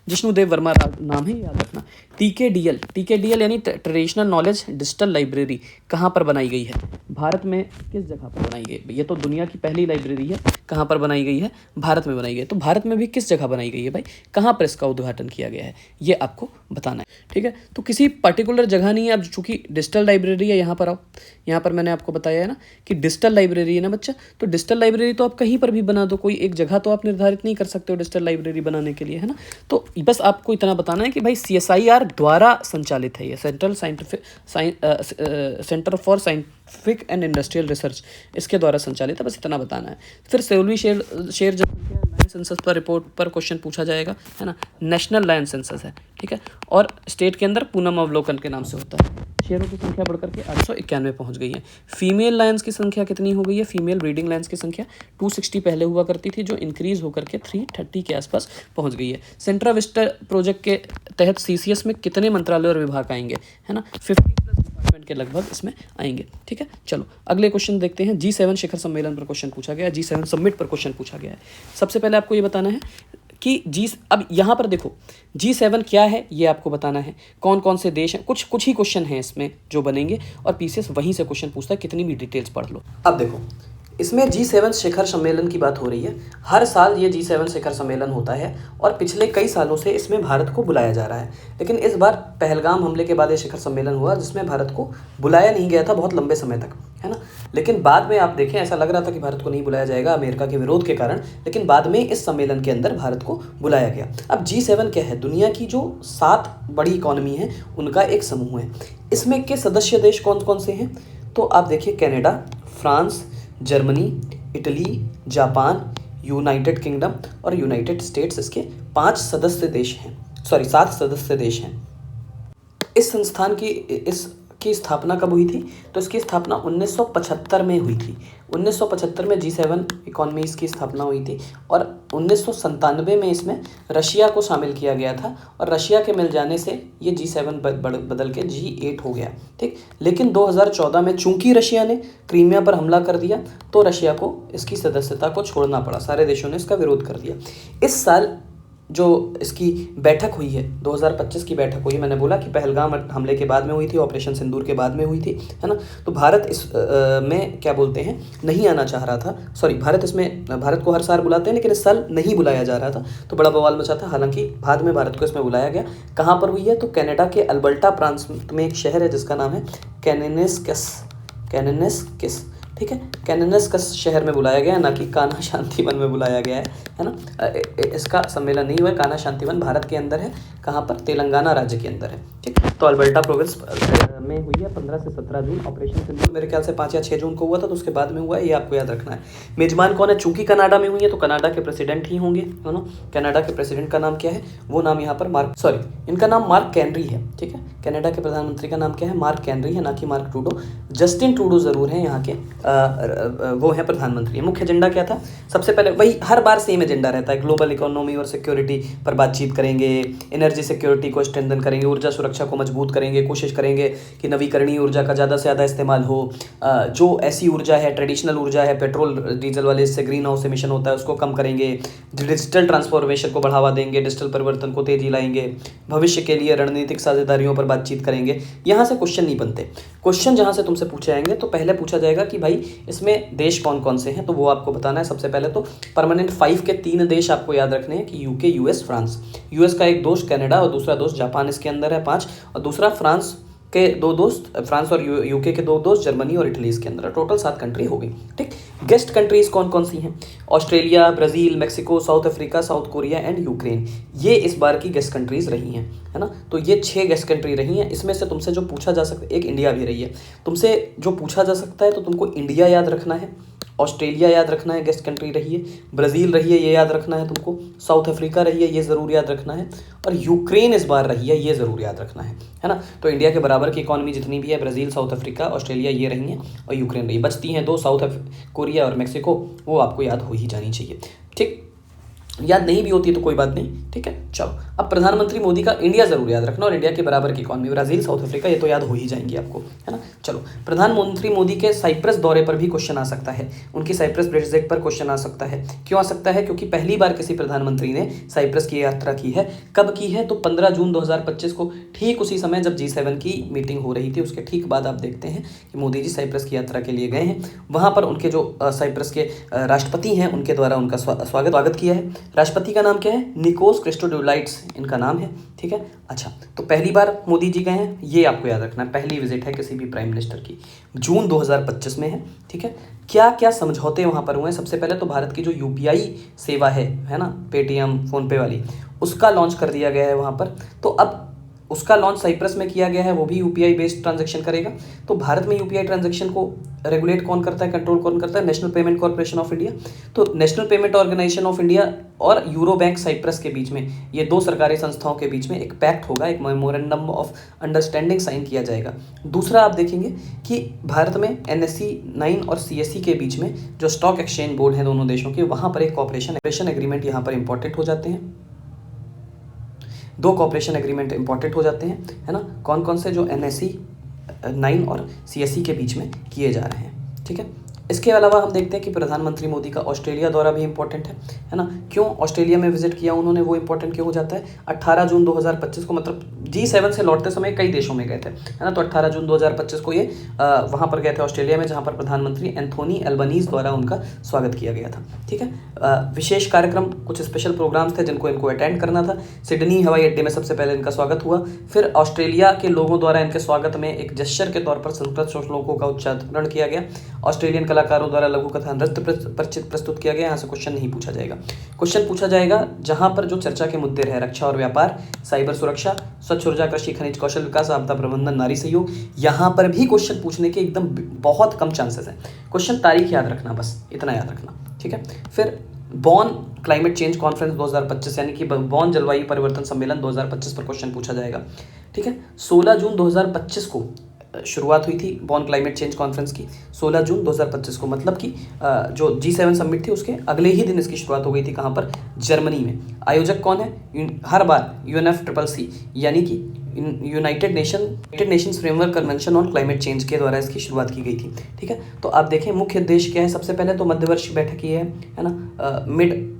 जिष्णुदेव वर्मा नाम है, याद रखना। टीकेडीएल यानी ट्रेडिशनल नॉलेज डिजिटल लाइब्रेरी कहाँ पर बनाई गई है? भारत में किस जगह पर बनाई गई है? ये तो दुनिया की पहली लाइब्रेरी है। कहाँ पर बनाई गई है? भारत में बनाई गई है। तो भारत में भी किस जगह बनाई गई है भाई? कहाँ पर इसका उद्घाटन किया गया है, ये आपको बताना है, ठीक है। तो किसी पर्टिकुलर जगह नहीं है। अब चूंकि डिजिटल लाइब्रेरी है, यहाँ पर आओ। यहाँ पर मैंने आपको बताया है ना कि डिजिटल लाइब्रेरी है ना बच्चा, तो डिजिटल लाइब्रेरी तो आप कहीं पर भी बना दो, कोई एक जगह तो आप निर्धारित नहीं कर सकते हो डिजिटल लाइब्रेरी बनाने के लिए, है ना। तो बस आपको इतना बताना है कि भाई CSIR द्वारा संचालित है ये, centre for scientific and industrial research, इसके द्वारा संचालित है। बस इतना बताना है। फिर सेल्वी शेर जनसंख्या लायन सेंसस पर रिपोर्ट पर क्वेश्चन पूछा जाएगा, है ना। नेशनल लायन सेंसस है, ठीक है। और स्टेट के अंदर पूनम अवलोकन के नाम से होता है। शेरों की संख्या बढ़कर के 891 पहुंच गई है। फीमेल लायंस की संख्या कितनी हो गई है? फीमेल ब्रीडिंग लायंस की संख्या 260 पहले हुआ करती थी, जो इंक्रीज होकर के 330 के आसपास पहुंच गई है। सेंट्रा विस्टा प्रोजेक्ट के तहत CCS में कितने मंत्रालय और विभाग आएंगे, है ना? 50+ डिपार्टमेंट के लगभग इसमें आएंगे, ठीक है। चलो अगले क्वेश्चन देखते हैं। G7 शिखर सम्मेलन पर क्वेश्चन पूछा गया है। G7 समिट पर क्वेश्चन पूछा गया है। सबसे पहले आपको ये बताना है कि अब यहाँ पर देखो G7 क्या है, ये आपको बताना है। कौन कौन से देश हैं, कुछ ही क्वेश्चन हैं इसमें जो बनेंगे, और PCS वहीं से क्वेश्चन पूछता है, कितनी भी डिटेल्स पढ़ लो। अब देखो, इसमें G7 शिखर सम्मेलन की बात हो रही है। हर साल ये G7 शिखर सम्मेलन होता है, और पिछले कई सालों से इसमें भारत को बुलाया जा रहा है। लेकिन इस बार पहलगाम हमले के बाद ये शिखर सम्मेलन हुआ, जिसमें भारत को बुलाया नहीं गया था बहुत लंबे समय तक, है ना। लेकिन बाद में आप देखें, ऐसा लग रहा था कि भारत को नहीं बुलाया जाएगा अमेरिका के विरोध के कारण, लेकिन बाद में इस सम्मेलन के अंदर भारत को बुलाया गया। अब G7 क्या है? दुनिया की जो 7 बड़ी इकॉनमी है उनका एक समूह है। इसमें के सदस्य देश कौन कौन से हैं? तो आप देखिए, Canada, France, Germany, Italy, Japan, United kingdom और यूनाइटेड स्टेट्स, इसके 5 सदस्य देश हैं, 7 सदस्य देश हैं। इस संस्थान की स्थापना कब हुई थी? तो इसकी स्थापना 1975 में हुई थी। 1975 में G7 इकॉनमीज़ की स्थापना हुई थी, और 1997 में इसमें रशिया को शामिल किया गया था, और रशिया के मिल जाने से ये G7 बदल के G8 हो गया, ठीक। लेकिन 2014 में चूंकि रशिया ने क्रीमिया पर हमला कर दिया, तो रशिया को इसकी सदस्यता को छोड़ना पड़ा। सारे देशों ने इसका विरोध कर दिया। इस साल जो इसकी बैठक हुई है, 2025 की बैठक हुई है, मैंने बोला कि पहलगाम हमले के बाद में हुई थी, ऑपरेशन सिंदूर के बाद में हुई थी, है ना। तो भारत इस में क्या बोलते हैं, नहीं आना चाह रहा था। भारत को हर साल बुलाते हैं, लेकिन इस साल नहीं बुलाया जा रहा था, तो बड़ा बवाल मचा था। हालांकि बाद में भारत को इसमें बुलाया गया। कहाँ पर हुई है? तो कनाडा के अल्बर्टा प्रांत में एक शहर है जिसका नाम है कैननेस्किस, ठीक है। कैननेस्कस शहर में बुलाया गया, ना कि कान्हा शांति वन में बुलाया गया है ना। इसका सम्मेलन नहीं हुआ है। कान्हा शांति वन भारत के अंदर है। कहाँ पर? तेलंगाना राज्य के अंदर है, ठीक। तो अल्बर्टा प्रोविंस में हुई है 15 से 17 जून। ऑपरेशन सिंदूर मेरे ख्याल से 5 या 6 जून को हुआ था, तो उसके बाद में हुआ है, ये आपको याद रखना है। मेजबान कौन है? चूंकि कनाडा में हुई है, तो कनाडा के प्रेसिडेंट ही होंगे, है ना। कनाडा के प्रेसिडेंट का नाम क्या है? वो नाम यहाँ पर इनका नाम मार्क कैनरी है, ठीक है। कनाडा के प्रधानमंत्री का नाम क्या है? मार्क कैनरी है, ना कि मार्क ट्रूडो। जस्टिन ट्रूडो जरूर है यहाँ के, वो है प्रधानमंत्री। मुख्य एजेंडा क्या था? सबसे पहले वही हर बार सेम एजेंडा रहता है, ग्लोबल इकोनॉमी और सिक्योरिटी पर बातचीत करेंगे, एनर्जी सिक्योरिटी को स्ट्रेंथन करेंगे, ऊर्जा सुरक्षा को मजबूत मजबूत करेंगे, कोशिश करेंगे कि नवीकरणीय ऊर्जा का ज़्यादा से ज़्यादा इस्तेमाल हो। जो ऐसी ऊर्जा है, ट्रेडिशनल ऊर्जा है, पेट्रोल डीजल वाले, इससे ग्रीन हाउस एमिशन होता है, उसको कम करेंगे। डिजिटल ट्रांसफॉर्मेशन को बढ़ावा देंगे, डिजिटल परिवर्तन को तेजी लाएंगे। भविष्य के लिए रणनीतिक साझेदारियों पर बातचीत करेंगे। यहाँ से क्वेश्चन नहीं बनते। क्वेश्चन जहाँ से तुमसे पूछे जाएंगे तो पहले पूछा जाएगा कि भाई इसमें देश कौन कौन से हैं, तो वो आपको बताना है। सबसे पहले तो परमानेंट 5 के 3 देश आपको याद रखने हैं कि यूके, यूएस, फ्रांस। यूएस का एक दोस्त कनाडा और दूसरा दोस्त जापान इसके अंदर है 5, और दूसरा फ्रांस के 2 दोस्त, फ्रांस और यूके के 2 दोस्त, जर्मनी और इटली इसके अंदर। टोटल 7 कंट्री हो गई। ठीक, गेस्ट कंट्रीज कौन कौन सी हैं? Australia, Brazil, Mexico, south Africa, south Korea and Ukraine. ये इस बार की गेस्ट कंट्रीज रही हैं, है ना। तो ये 6 गेस्ट कंट्री रही हैं। इसमें से तुमसे जो पूछा जा सकता है, एक इंडिया भी रही है, तुमसे जो पूछा जा सकता है तो तुमको इंडिया याद रखना है, ऑस्ट्रेलिया याद रखना है, गेस्ट कंट्री रही है, ब्राज़ील रही है, ये याद रखना है तुमको, साउथ अफ्रीका रही है, ये ज़रूर याद रखना है, और यूक्रेन इस बार रही है, ये ज़रूर याद रखना है ना। तो इंडिया के बराबर की इकॉनमी जितनी भी है, ब्राज़ील, साउथ अफ्रीका, ऑस्ट्रेलिया, ये रही हैं, और यूक्रेन रही। बचती हैं 2, साउथ कोरिया और मैक्सिको, वो आपको याद हो ही जानी चाहिए। ठीक, याद नहीं भी होती है तो कोई बात नहीं, ठीक है। चलो, अब प्रधानमंत्री मोदी का इंडिया जरूर याद रखना, और इंडिया के बराबर की इकॉनमी, ब्राजील, साउथ अफ्रीका, ये तो याद हो ही जाएंगी आपको, है ना। चलो, प्रधानमंत्री मोदी के साइप्रस दौरे पर भी क्वेश्चन आ सकता है, उनकी साइप्रस विजिट पर क्वेश्चन आ सकता है। क्यों आ सकता है? क्योंकि पहली बार किसी प्रधानमंत्री ने साइप्रस की यात्रा की है। कब की है? तो 15 जून 2025 को, ठीक उसी समय जब G7 की मीटिंग हो रही थी, उसके ठीक बाद आप देखते हैं कि मोदी जी साइप्रस की यात्रा के लिए गए हैं। वहाँ पर उनके जो साइप्रस के राष्ट्रपति हैं, उनके द्वारा उनका स्वागत किया है। राष्ट्रपति का नाम क्या है? निकोस क्रिस्टोडोलाइड्स इनका नाम है, ठीक है। अच्छा, तो पहली बार मोदी जी गए हैं, ये आपको याद रखना है। पहली विजिट है किसी भी प्राइम मिनिस्टर की, जून 2025 में है, ठीक है। क्या क्या समझौते वहाँ पर हुए हैं? सबसे पहले तो भारत की जो UPI सेवा है ना, पेटीएम, फ़ोनपे वाली, उसका लॉन्च कर दिया गया है वहाँ पर। तो अब उसका लॉन्च साइप्रस में किया गया है, वो भी UPI बेस्ड ट्रांजैक्शन करेगा। तो भारत में UPI ट्रांजैक्शन को रेगुलेट कौन करता है, कंट्रोल कौन करता है? National payment corporation of India. तो national payment organisation of India और यूरो बैंक साइप्रस के बीच में, ये 2 सरकारी संस्थाओं के बीच में एक पैक्ट होगा, एक मेमोरेंडम ऑफ अंडरस्टैंडिंग साइन किया जाएगा। दूसरा आप देखेंगे कि भारत में NSE 9 और CSE के बीच में जो स्टॉक एक्सचेंज बोर्ड है दोनों देशों के, वहाँ पर एक कॉपरेशन एग्रीमेंट यहाँ पर इंपॉर्टेंट हो जाते हैं। 2 कॉपरेशन एग्रीमेंट इंपॉर्टेंट हो जाते हैं, है ना। कौन कौन से? जो NSE 9 और CSE के बीच में किए जा रहे हैं, ठीक है। इसके अलावा हम देखते हैं कि प्रधानमंत्री मोदी का ऑस्ट्रेलिया दौरा भी इंपॉर्टेंट है ना। क्यों ऑस्ट्रेलिया में विजिट किया उन्होंने, वो इंपॉर्टेंट क्यों हो जाता है? 18 जून 2025 को, मतलब G7 से लौटते समय कई देशों में गए थे, है ना। तो 18 जून 2025 को ये वहाँ पर गए थे ऑस्ट्रेलिया में, जहाँ पर प्रधानमंत्री एंथोनी एल्बनीज़ द्वारा उनका स्वागत किया गया था, ठीक है। विशेष कार्यक्रम, कुछ स्पेशल प्रोग्राम्स थे जिनको इनको अटेंड करना था। सिडनी हवाई अड्डे में सबसे पहले इनका स्वागत हुआ। फिर ऑस्ट्रेलिया के लोगों द्वारा इनके स्वागत में एक जेस्चर के तौर पर संस्कृत श्लोकों का उच्चारण किया गया। ऑस्ट्रेलियन कलाकारों द्वारा लघु कथा नृत्य प्रस्तुत किया गया। यहाँ से क्वेश्चन नहीं पूछा जाएगा। क्वेश्चन पूछा जाएगा जहाँ पर जो चर्चा के मुद्दे रहे, रक्षा और व्यापार, साइबर सुरक्षा, स्वच्छ ऊर्जा, कृषि, खनिज, कौशल विकास, आपदा प्रबंधन, नारी सहयोग, यहाँ पर भी क्वेश्चन पूछने के एकदम बहुत कम चांसेस हैं। क्वेश्चन तारीख याद रखना, बस इतना याद रखना, ठीक है। फिर बॉन क्लाइमेट चेंज कॉन्फ्रेंस 2025, यानी कि बॉन जलवायु परिवर्तन सम्मेलन 2025 पर क्वेश्चन पूछा जाएगा, ठीक है। 16 जून 2025 को शुरुआत हुई थी बॉन क्लाइमेट चेंज कॉन्फ्रेंस की, 16 जून 2025 को, मतलब कि जो G7 समिट थी उसके अगले ही दिन इसकी शुरुआत हो गई थी। कहाँ पर? जर्मनी में। आयोजक कौन है? हर बार UNFCCC, यानी कि United Nations framework convention on climate change के द्वारा इसकी शुरुआत की गई थी, ठीक है। तो आप देखें मुख्य उद्देश्य क्या है। सबसे पहले तो मध्यवर्षीय बैठक ये है ना, मिड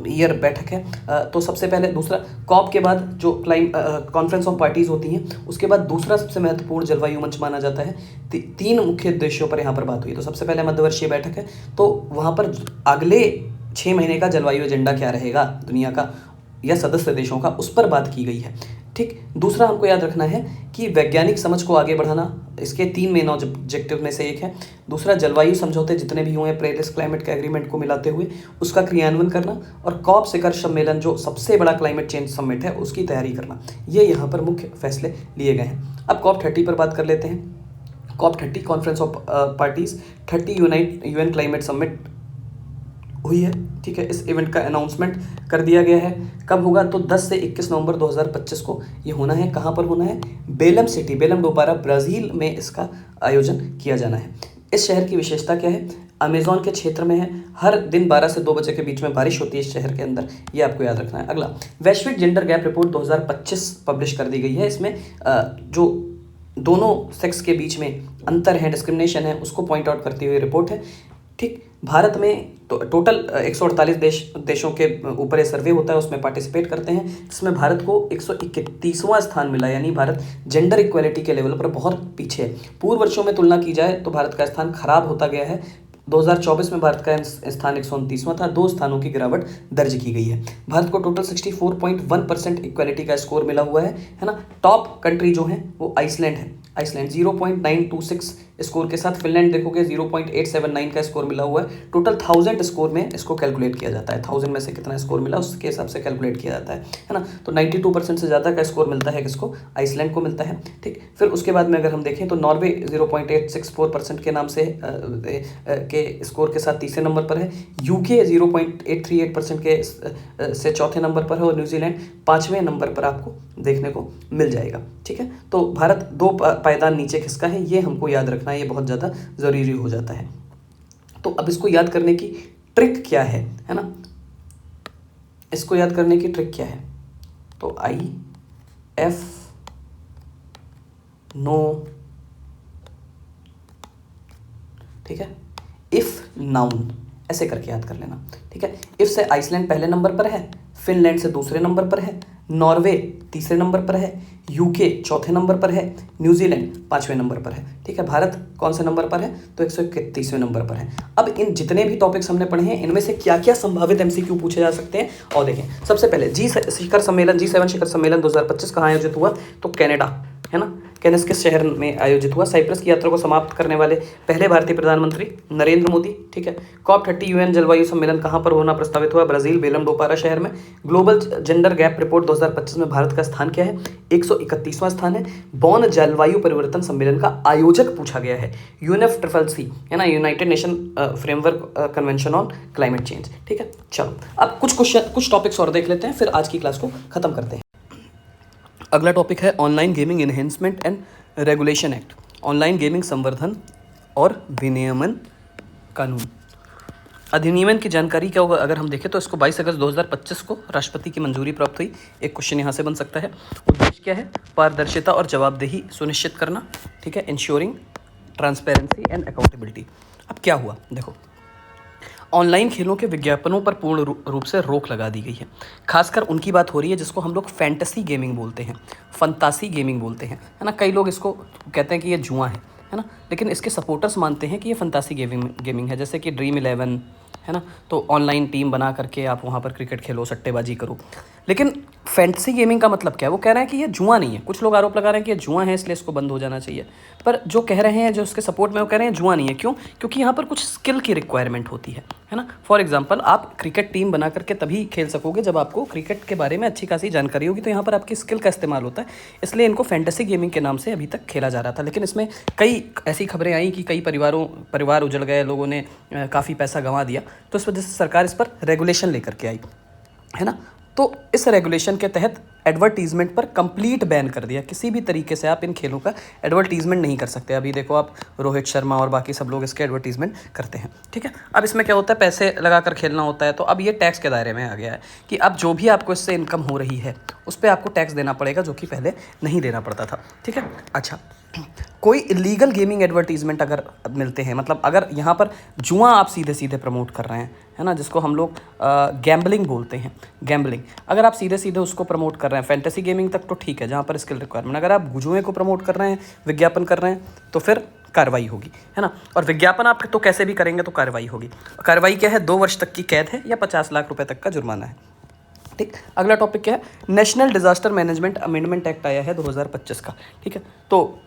ईयर बैठक है। तो सबसे पहले, दूसरा कॉप के बाद जो कॉन्फ्रेंस ऑफ पार्टीज होती हैं, उसके बाद दूसरा सबसे महत्वपूर्ण जलवायु मंच माना जाता है। 3 मुख्य उद्देश्यों पर यहाँ पर बात हुई। तो सबसे पहले मध्यवर्षीय बैठक है, तो वहाँ पर अगले 6 महीने का जलवायु एजेंडा क्या रहेगा दुनिया का या सदस्य देशों का, उस पर बात की गई है, ठीक। दूसरा हमको याद रखना है कि वैज्ञानिक समझ को आगे बढ़ाना, इसके 3 मेन ऑब्जेक्टिव में से एक है। दूसरा, जलवायु समझौते जितने भी हुए हैं पेरिस क्लाइमेट के एग्रीमेंट को मिलाते हुए, उसका क्रियान्वयन करना, और कॉप शिखर सम्मेलन जो सबसे बड़ा क्लाइमेट चेंज समिट है उसकी तैयारी करना। ये यहाँ पर मुख्य फैसले लिए गए हैं। अब COP 30 पर बात कर लेते हैं। COP 30 conference of parties 30 UN climate summit हुई है, ठीक है। इस इवेंट का अनाउंसमेंट कर दिया गया है। कब होगा? तो 10 से 21 नवंबर 2025 को ये होना है। कहाँ पर होना है? बेलम सिटी, बेलम डोपारा, ब्राज़ील में इसका आयोजन किया जाना है। इस शहर की विशेषता क्या है? अमेज़न के क्षेत्र में है, हर दिन 12 से 2 बजे के बीच में बारिश होती है इस शहर के अंदर, ये आपको याद रखना है। अगला, वैश्विक जेंडर गैप रिपोर्ट 2025 पब्लिश कर दी गई है। इसमें जो दोनों सेक्स के बीच में अंतर है, डिस्क्रिमिनेशन है, उसको पॉइंट आउट करती हुई रिपोर्ट है। ठीक, भारत में तो टोटल 148 देशों के ऊपर ये सर्वे होता है, उसमें पार्टिसिपेट करते हैं, जिसमें भारत को 131वां स्थान मिला, यानी भारत जेंडर इक्वलिटी के लेवल पर बहुत पीछे है। पूर्व वर्षों में तुलना की जाए तो भारत का स्थान खराब होता गया है। 2024 में भारत का स्थान 129वां था, 2 स्थानों की गिरावट दर्ज की गई है। भारत को टोटल 64.1% इक्वलिटी का स्कोर मिला हुआ है ना। टॉप कंट्री जो है वो आइसलैंड है, आइसलैंड 0.926 स्कोर के साथ। फिनलैंड देखोगे 0.879 का स्कोर मिला हुआ है। टोटल 1000 स्कोर में इसको कैलकुलेट किया जाता है, 1000 में से कितना स्कोर मिला उसके हिसाब से कैलकुलेट किया जाता है ना। तो 92% से ज़्यादा का स्कोर मिलता है किसको? आइसलैंड को मिलता है। ठीक, फिर उसके बाद में अगर हम देखें तो नॉर्वे 0.864% के नाम से के स्कोर के साथ तीसरे नंबर पर है। यूके 0.838% के से चौथे नंबर पर है, और न्यूजीलैंड 5वें नंबर पर आपको देखने को मिल जाएगा। ठीक है, तो भारत 2 पायदान नीचे खिसका है, ये हमको याद रखना है, ये बहुत ज़्यादा ज़रूरी हो जाता है। तो अब इसको याद करने की ट्रिक क्या है ना? इसको याद करने की ट्रिक क्या है? तो IF नो, ठीक है, इफ नाउन ऐसे करके याद कर लेना। ठीक है, इफ से आइसलैंड पहले नंबर पर है, फिनलैंड से दूसरे नंबर पर है, नॉर्वे तीसरे नंबर पर है, यूके चौथे नंबर पर है, न्यूजीलैंड 5वें नंबर पर है। ठीक है, भारत कौन से नंबर पर है? तो 131वें नंबर पर है। अब इन जितने भी टॉपिक्स हमने पढ़े हैं, इनमें से क्या क्या संभावित MCQ पूछे जा सकते हैं, और देखें। सबसे पहले G7 शिखर सम्मेलन 2025 कहाँ आयोजित हुआ? तो कनाडा, है ना, केनिस के शहर में आयोजित हुआ। साइप्रस की यात्रा को समाप्त करने वाले पहले भारतीय प्रधानमंत्री नरेंद्र मोदी। ठीक है, COP30 UN जलवायु सम्मेलन कहाँ पर होना प्रस्तावित हुआ? ब्राजील, बेलम डो पारा शहर में। ग्लोबल जेंडर गैप रिपोर्ट 2025 में भारत का स्थान क्या है? 131वां स्थान है। बॉन जलवायु परिवर्तन सम्मेलन का आयोजक पूछा गया है, UNFCCC, है ना, United nation framework convention on climate change. ठीक है, चलो अब कुछ टॉपिक्स और देख लेते हैं, फिर आज की क्लास को खत्म करते हैं। अगला टॉपिक है online gaming enhancement and regulation act, online gaming संवर्धन और विनियमन कानून। अधिनियमन की जानकारी क्या होगा? अगर हम देखें तो इसको 22 अगस्त 2025 को राष्ट्रपति की मंजूरी प्राप्त हुई। एक क्वेश्चन यहाँ से बन सकता है। उद्देश्य क्या है? पारदर्शिता और जवाबदेही सुनिश्चित करना। ठीक है, इंश्योरिंग ट्रांसपेरेंसी एंड अकाउंटेबिलिटी। अब क्या हुआ देखो, ऑनलाइन खेलों के विज्ञापनों पर पूर्ण रूप से रोक लगा दी गई है। खासकर उनकी बात हो रही है जिसको हम लोग फैंटेसी गेमिंग बोलते हैं, फंतासी गेमिंग बोलते हैं, है ना। कई लोग इसको कहते हैं कि ये जुआ है ना, लेकिन इसके सपोर्टर्स मानते हैं कि ये फंतासी गेमिंग है। जैसे कि ड्रीम 11, है ना, तो ऑनलाइन टीम बना करके आप वहाँ पर क्रिकेट खेलो, सट्टेबाजी करो। लेकिन फैंटेसी गेमिंग का मतलब क्या है? वो कह रहे हैं कि ये जुआ नहीं है। कुछ लोग आरोप लगा रहे हैं कि ये जुआ है इसलिए इसको बंद हो जाना चाहिए, पर जो कह रहे हैं, जो उसके सपोर्ट में, वो कह रहे हैं जुआ नहीं है। क्यों? क्योंकि यहाँ पर कुछ स्किल की रिक्वायरमेंट होती है ना। फॉर एग्जांपल, आप क्रिकेट टीम बना करके तभी खेल सकोगे जब आपको क्रिकेट के बारे में अच्छी खासी जानकारी होगी, तो यहाँ पर आपकी स्किल का इस्तेमाल होता है, इसलिए इनको फैंटेसी गेमिंग के नाम से अभी तक खेला जा रहा था। लेकिन इसमें कई ऐसी खबरें आई कि कई परिवार उजड़ गए, लोगों ने काफ़ी पैसा गंवा दिया, तो इस वजह से सरकार इस पर रेगुलेशन लेकर के आई, है ना। तो इस रेगुलेशन के तहत एडवर्टीजमेंट पर कंप्लीट बैन कर दिया। किसी भी तरीके से आप इन खेलों का एडवर्टीजमेंट नहीं कर सकते। अभी देखो आप, रोहित शर्मा और बाकी सब लोग इसके एडवर्टीजमेंट करते हैं। ठीक है, अब इसमें क्या होता है? पैसे लगा कर खेलना होता है। तो अब ये टैक्स के दायरे में आ गया है कि अब जो भी आपको इससे इनकम हो रही है उस पर आपको टैक्स देना पड़ेगा, जो कि पहले नहीं देना पड़ता था। ठीक है, अच्छा, कोई इलीगल गेमिंग एडवर्टीजमेंट अगर मिलते हैं, मतलब अगर यहाँ पर जुआ आप सीधे सीधे प्रमोट कर रहे हैं, है ना, जिसको हम लोग गैम्बलिंग बोलते हैं, गैम्बलिंग, अगर आप सीधे सीधे उसको प्रमोट कर रहे हैं, फैंटेसी गेमिंग तक तो ठीक है जहाँ पर स्किल रिक्वायरमेंट, अगर आप जुए को प्रमोट कर रहे हैं, विज्ञापन कर रहे हैं, तो फिर कार्रवाई होगी, है ना। और विज्ञापन आप तो कैसे भी करेंगे तो कार्रवाई होगी। कार्रवाई क्या है? 2 वर्ष तक की कैद है या 50 लाख रुपए तक का जुर्माना है। ठीक, अगला टॉपिक क्या है? National disaster management amendment act आया है 2025 का। ठीक है, तो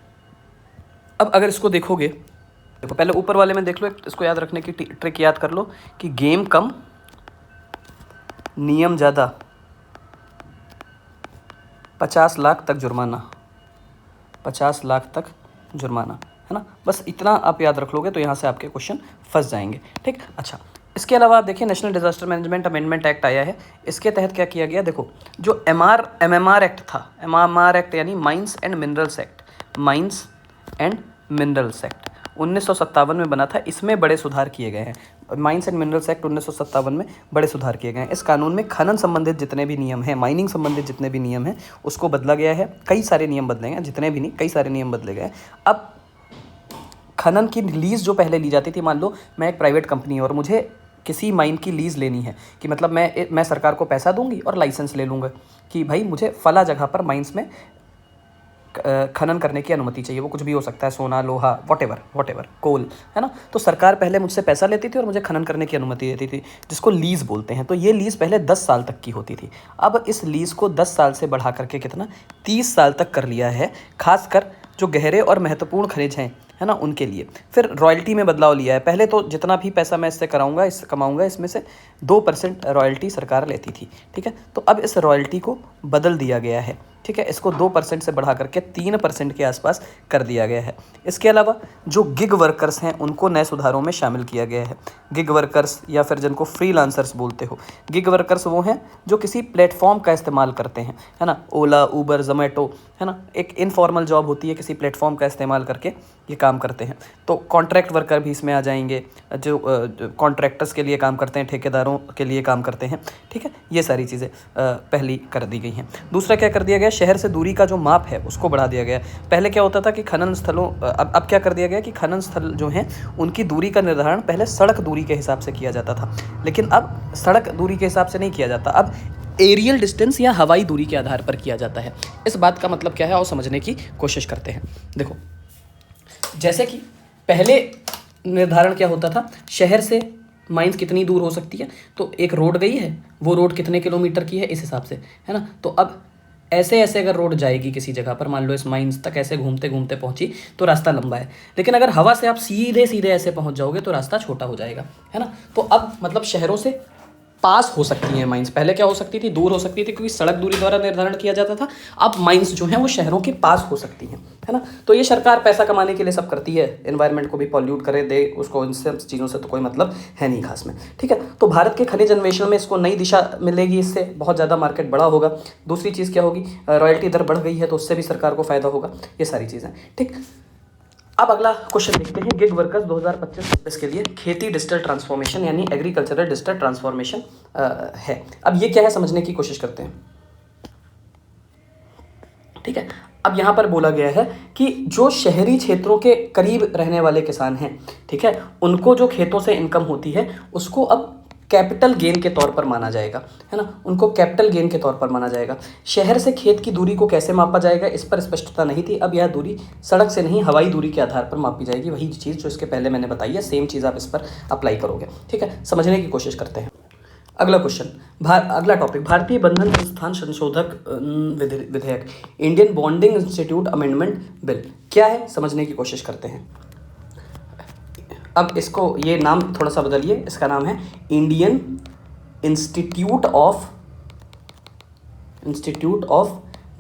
अब अगर इसको देखोगे, देखो पहले ऊपर वाले में देख लो, इसको याद रखने की ट्रिक याद कर लो कि गेम कम नियम ज़्यादा, 50 लाख तक जुर्माना, 50 लाख तक जुर्माना, है ना। बस इतना आप याद रख लोगे तो यहाँ से आपके क्वेश्चन फंस जाएंगे। ठीक, अच्छा, इसके अलावा आप देखिए national disaster management amendment act आया है। इसके तहत क्या किया गया? देखो, जो MMR एक्ट था, MMR एक्ट यानी mines and minerals act, mines and minerals act, 1957 में बना था, इसमें बड़े सुधार किए गए हैं। माइंस एंड मिनरल्स एक्ट 1957 में बड़े सुधार किए गए हैं। इस कानून में खनन संबंधित जितने भी नियम हैं, माइनिंग संबंधित जितने भी नियम हैं, उसको बदला गया है। कई सारे नियम बदले हैं, जितने भी नहीं, कई सारे नियम बदले गए हैं। अब खनन की लीज़ जो पहले ली जाती थी, मान लो मैं एक प्राइवेट कंपनी और मुझे किसी माइन की लीज़ लेनी है, कि मतलब मैं सरकार को पैसा दूंगी और लाइसेंस ले लूँगा कि भाई मुझे फला जगह पर माइंस में खनन करने की अनुमति चाहिए। वो कुछ भी हो सकता है, सोना, लोहा, वॉटेवर, कोल, है ना। तो सरकार पहले मुझसे पैसा लेती थी और मुझे खनन करने की अनुमति देती थी, जिसको लीज़ बोलते हैं। तो ये लीज़ पहले 10 साल तक की होती थी। अब इस लीज़ को 10 साल से बढ़ा करके कितना 30 साल तक कर लिया है, खासकर जो गहरे और महत्वपूर्ण खनिज हैं, है ना, उनके लिए। फिर रॉयल्टी में बदलाव लिया है। पहले तो जितना भी पैसा मैं इससे कमाऊंगा, इसमें से 2% रॉयल्टी सरकार लेती थी, ठीक है। तो अब इस रॉयल्टी को बदल दिया गया है, ठीक है। इसको 2% से बढ़ा करके 3% के आसपास कर दिया गया है। इसके अलावा जो गिग वर्कर्स हैं, उनको नए सुधारों में शामिल किया गया है। गिग वर्कर्स, या फिर जिनको फ्रीलांसर्स बोलते हो, गिग वर्कर्स वो हैं जो किसी प्लेटफॉर्म का इस्तेमाल करते हैं, है ना। ओला, उबर, जोमेटो, है ना, एक इनफॉर्मल जॉब होती है, किसी प्लेटफॉर्म का इस्तेमाल करके ये काम करते हैं। तो कॉन्ट्रैक्ट वर्कर भी इसमें आ जाएंगे, जो कॉन्ट्रैक्टर्स के लिए काम करते हैं, ठेकेदारों के लिए काम करते हैं, ठीक है। ये सारी चीज़ें पहली कर दी गई हैं। दूसरा क्या कर दिया गया, शहर से दूरी का जो माप है उसको बढ़ा दिया गया। पहले क्या होता था कि खनन स्थलों, अब क्या कर दिया गया कि खनन स्थल जो हैं उनकी दूरी का निर्धारण पहले सड़क दूरी के हिसाब से किया जाता था, लेकिन अब सड़क दूरी के हिसाब से नहीं किया जाता, अब एरियल डिस्टेंस या हवाई दूरी के आधार पर किया जाता है। इस बात का मतलब क्या है, और समझने की कोशिश करते हैं। देखो, जैसे कि पहले निर्धारण क्या होता था, शहर से माइंस कितनी दूर हो सकती है, तो एक रोड गई है, वो रोड कितने किलोमीटर की है, इस हिसाब से, है ना। तो अब ऐसे ऐसे अगर रोड जाएगी किसी जगह पर, मान लो इस माइंस तक ऐसे घूमते घूमते पहुंची, तो रास्ता लंबा है। लेकिन अगर हवा से आप सीधे सीधे ऐसे पहुंच जाओगे तो रास्ता छोटा हो जाएगा, है ना। तो अब मतलब शहरों से पास हो सकती हैं माइंस। पहले क्या हो सकती थी, दूर हो सकती थी, क्योंकि सड़क दूरी द्वारा निर्धारण किया जाता था। अब माइंस जो हैं वो शहरों के पास हो सकती हैं, है ना। तो ये सरकार पैसा कमाने के लिए सब करती है, एनवायरनमेंट को भी पॉल्यूट करे दे, उसको इन सब चीज़ों से तो कोई मतलब है नहीं खास में, ठीक है। तो भारत के खनिज अन्वेषण में इसको नई दिशा मिलेगी, इससे बहुत ज़्यादा मार्केट बड़ा होगा। दूसरी चीज़ क्या होगी, रॉयल्टी दर बढ़ गई है, तो उससे भी सरकार को फायदा होगा। ये सारी चीज़ें, ठीक। अब अगला क्वेश्चन देखते हैं, गिग वर्कर्स 2025-26 के लिए खेती डिजिटल ट्रांसफॉर्मेशन यानी एग्रीकल्चरल डिजिटल ट्रांसफॉर्मेशन है। अब ये क्या है, समझने की कोशिश करते हैं, ठीक है। अब यहाँ पर बोला गया है कि जो शहरी क्षेत्रों के करीब रहने वाले किसान हैं, ठीक है, उनको जो खेतों से इनकम होती है उसको अब कैपिटल गेन के तौर पर माना जाएगा, है ना। उनको कैपिटल गेन के तौर पर माना जाएगा। शहर से खेत की दूरी को कैसे मापा जाएगा, इस पर स्पष्टता नहीं थी। अब यह दूरी सड़क से नहीं, हवाई दूरी के आधार पर मापी जाएगी। वही चीज़ जो इसके पहले मैंने बताई है, सेम चीज़ आप इस पर अप्लाई करोगे, ठीक है। समझने की कोशिश करते हैं। अगला क्वेश्चन, अगला टॉपिक, भारतीय बंधन संस्थान संशोधक विधेयक, Indian bonding institute amendment bill, क्या है, समझने की कोशिश करते हैं। अब इसको, ये नाम थोड़ा सा बदलिए, इसका नाम है Indian institute of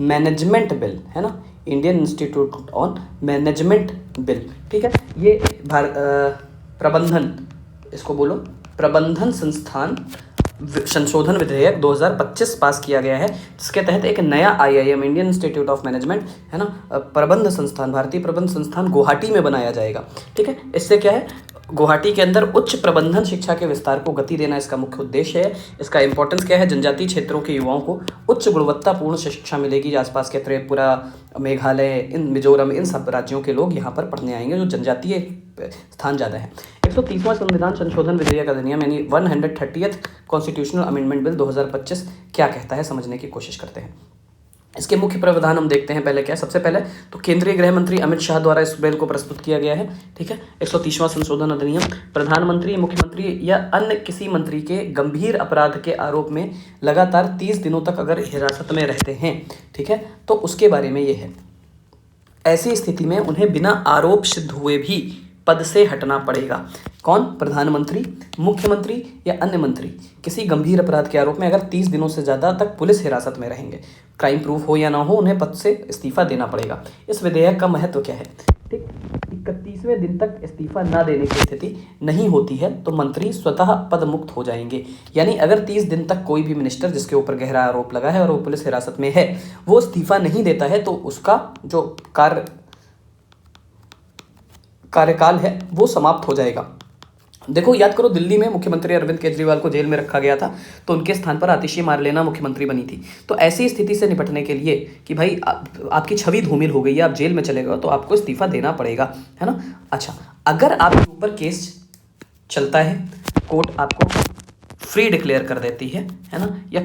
management bill, है ना, Indian institute on management bill, ठीक है। ये प्रबंधन, इसको बोलो प्रबंधन संस्थान संशोधन विधेयक 2025 पास किया गया है, जिसके तहत एक नया IIM, Indian institute of management, है ना, प्रबंध संस्थान, भारतीय प्रबंध संस्थान गुवाहाटी में बनाया जाएगा, ठीक है। इससे क्या है, गुवाहाटी के अंदर उच्च प्रबंधन शिक्षा के विस्तार को गति देना इसका मुख्य उद्देश्य है। इसका इंपॉर्टेंस क्या है, जनजातीय क्षेत्रों के युवाओं को उच्च गुणवत्तापूर्ण शिक्षा मिलेगी। आसपास के त्रिपुरा, मेघालय, इन मिजोरम, इन सब राज्यों के लोग यहाँ पर पढ़ने आएंगे, जो जनजातीय स्थान ज़्यादा है। 130वां संविधान संशोधन विधेयक अधिनियम यानी 130th कॉन्स्टिट्यूशनल अमेंडमेंट बिल 2025 क्या कहता है, समझने की कोशिश करते हैं। इसके मुख्य प्रावधान हम देखते हैं। पहले क्या है, सबसे पहले तो केंद्रीय गृह मंत्री अमित शाह द्वारा इस बिल को प्रस्तुत किया गया है, ठीक है। 130वां संशोधन अधिनियम, प्रधानमंत्री, मुख्यमंत्री या अन्य किसी मंत्री के गंभीर अपराध के आरोप में लगातार 30 दिनों तक अगर हिरासत में रहते हैं, ठीक है, तो उसके बारे में ये है। ऐसी स्थिति में उन्हें बिना आरोप सिद्ध हुए भी पद से हटना पड़ेगा। कौन, प्रधानमंत्री, मुख्यमंत्री या अन्य मंत्री किसी गंभीर अपराध के आरोप में अगर 30 दिनों से ज़्यादा तक पुलिस हिरासत में रहेंगे, क्राइम प्रूफ हो या ना हो, उन्हें पद से इस्तीफा देना पड़ेगा। इस विधेयक का महत्व क्या है, ठीक, 31वें दिन तक इस्तीफा न देने की स्थिति नहीं होती है तो मंत्री स्वतः पद मुक्त हो जाएंगे। यानी अगर 30 दिन तक कोई भी मिनिस्टर जिसके ऊपर गहरा आरोप लगा है और वो पुलिस हिरासत में है, वो इस्तीफा नहीं देता है, तो उसका जो कार्य कार्यकाल है वो समाप्त हो जाएगा। देखो, याद करो, दिल्ली में मुख्यमंत्री अरविंद केजरीवाल को जेल में रखा गया था, तो उनके स्थान पर आतिशी मारलेना मुख्यमंत्री बनी थी। तो ऐसी स्थिति से निपटने के लिए कि भाई आपकी छवि धूमिल हो गई है, आप जेल में चले गए, तो आपको इस्तीफा देना पड़ेगा, है ना। अच्छा, अगर आपके ऊपर केस चलता है, कोर्ट आपको फ्री डिक्लेयर कर देती है ना, या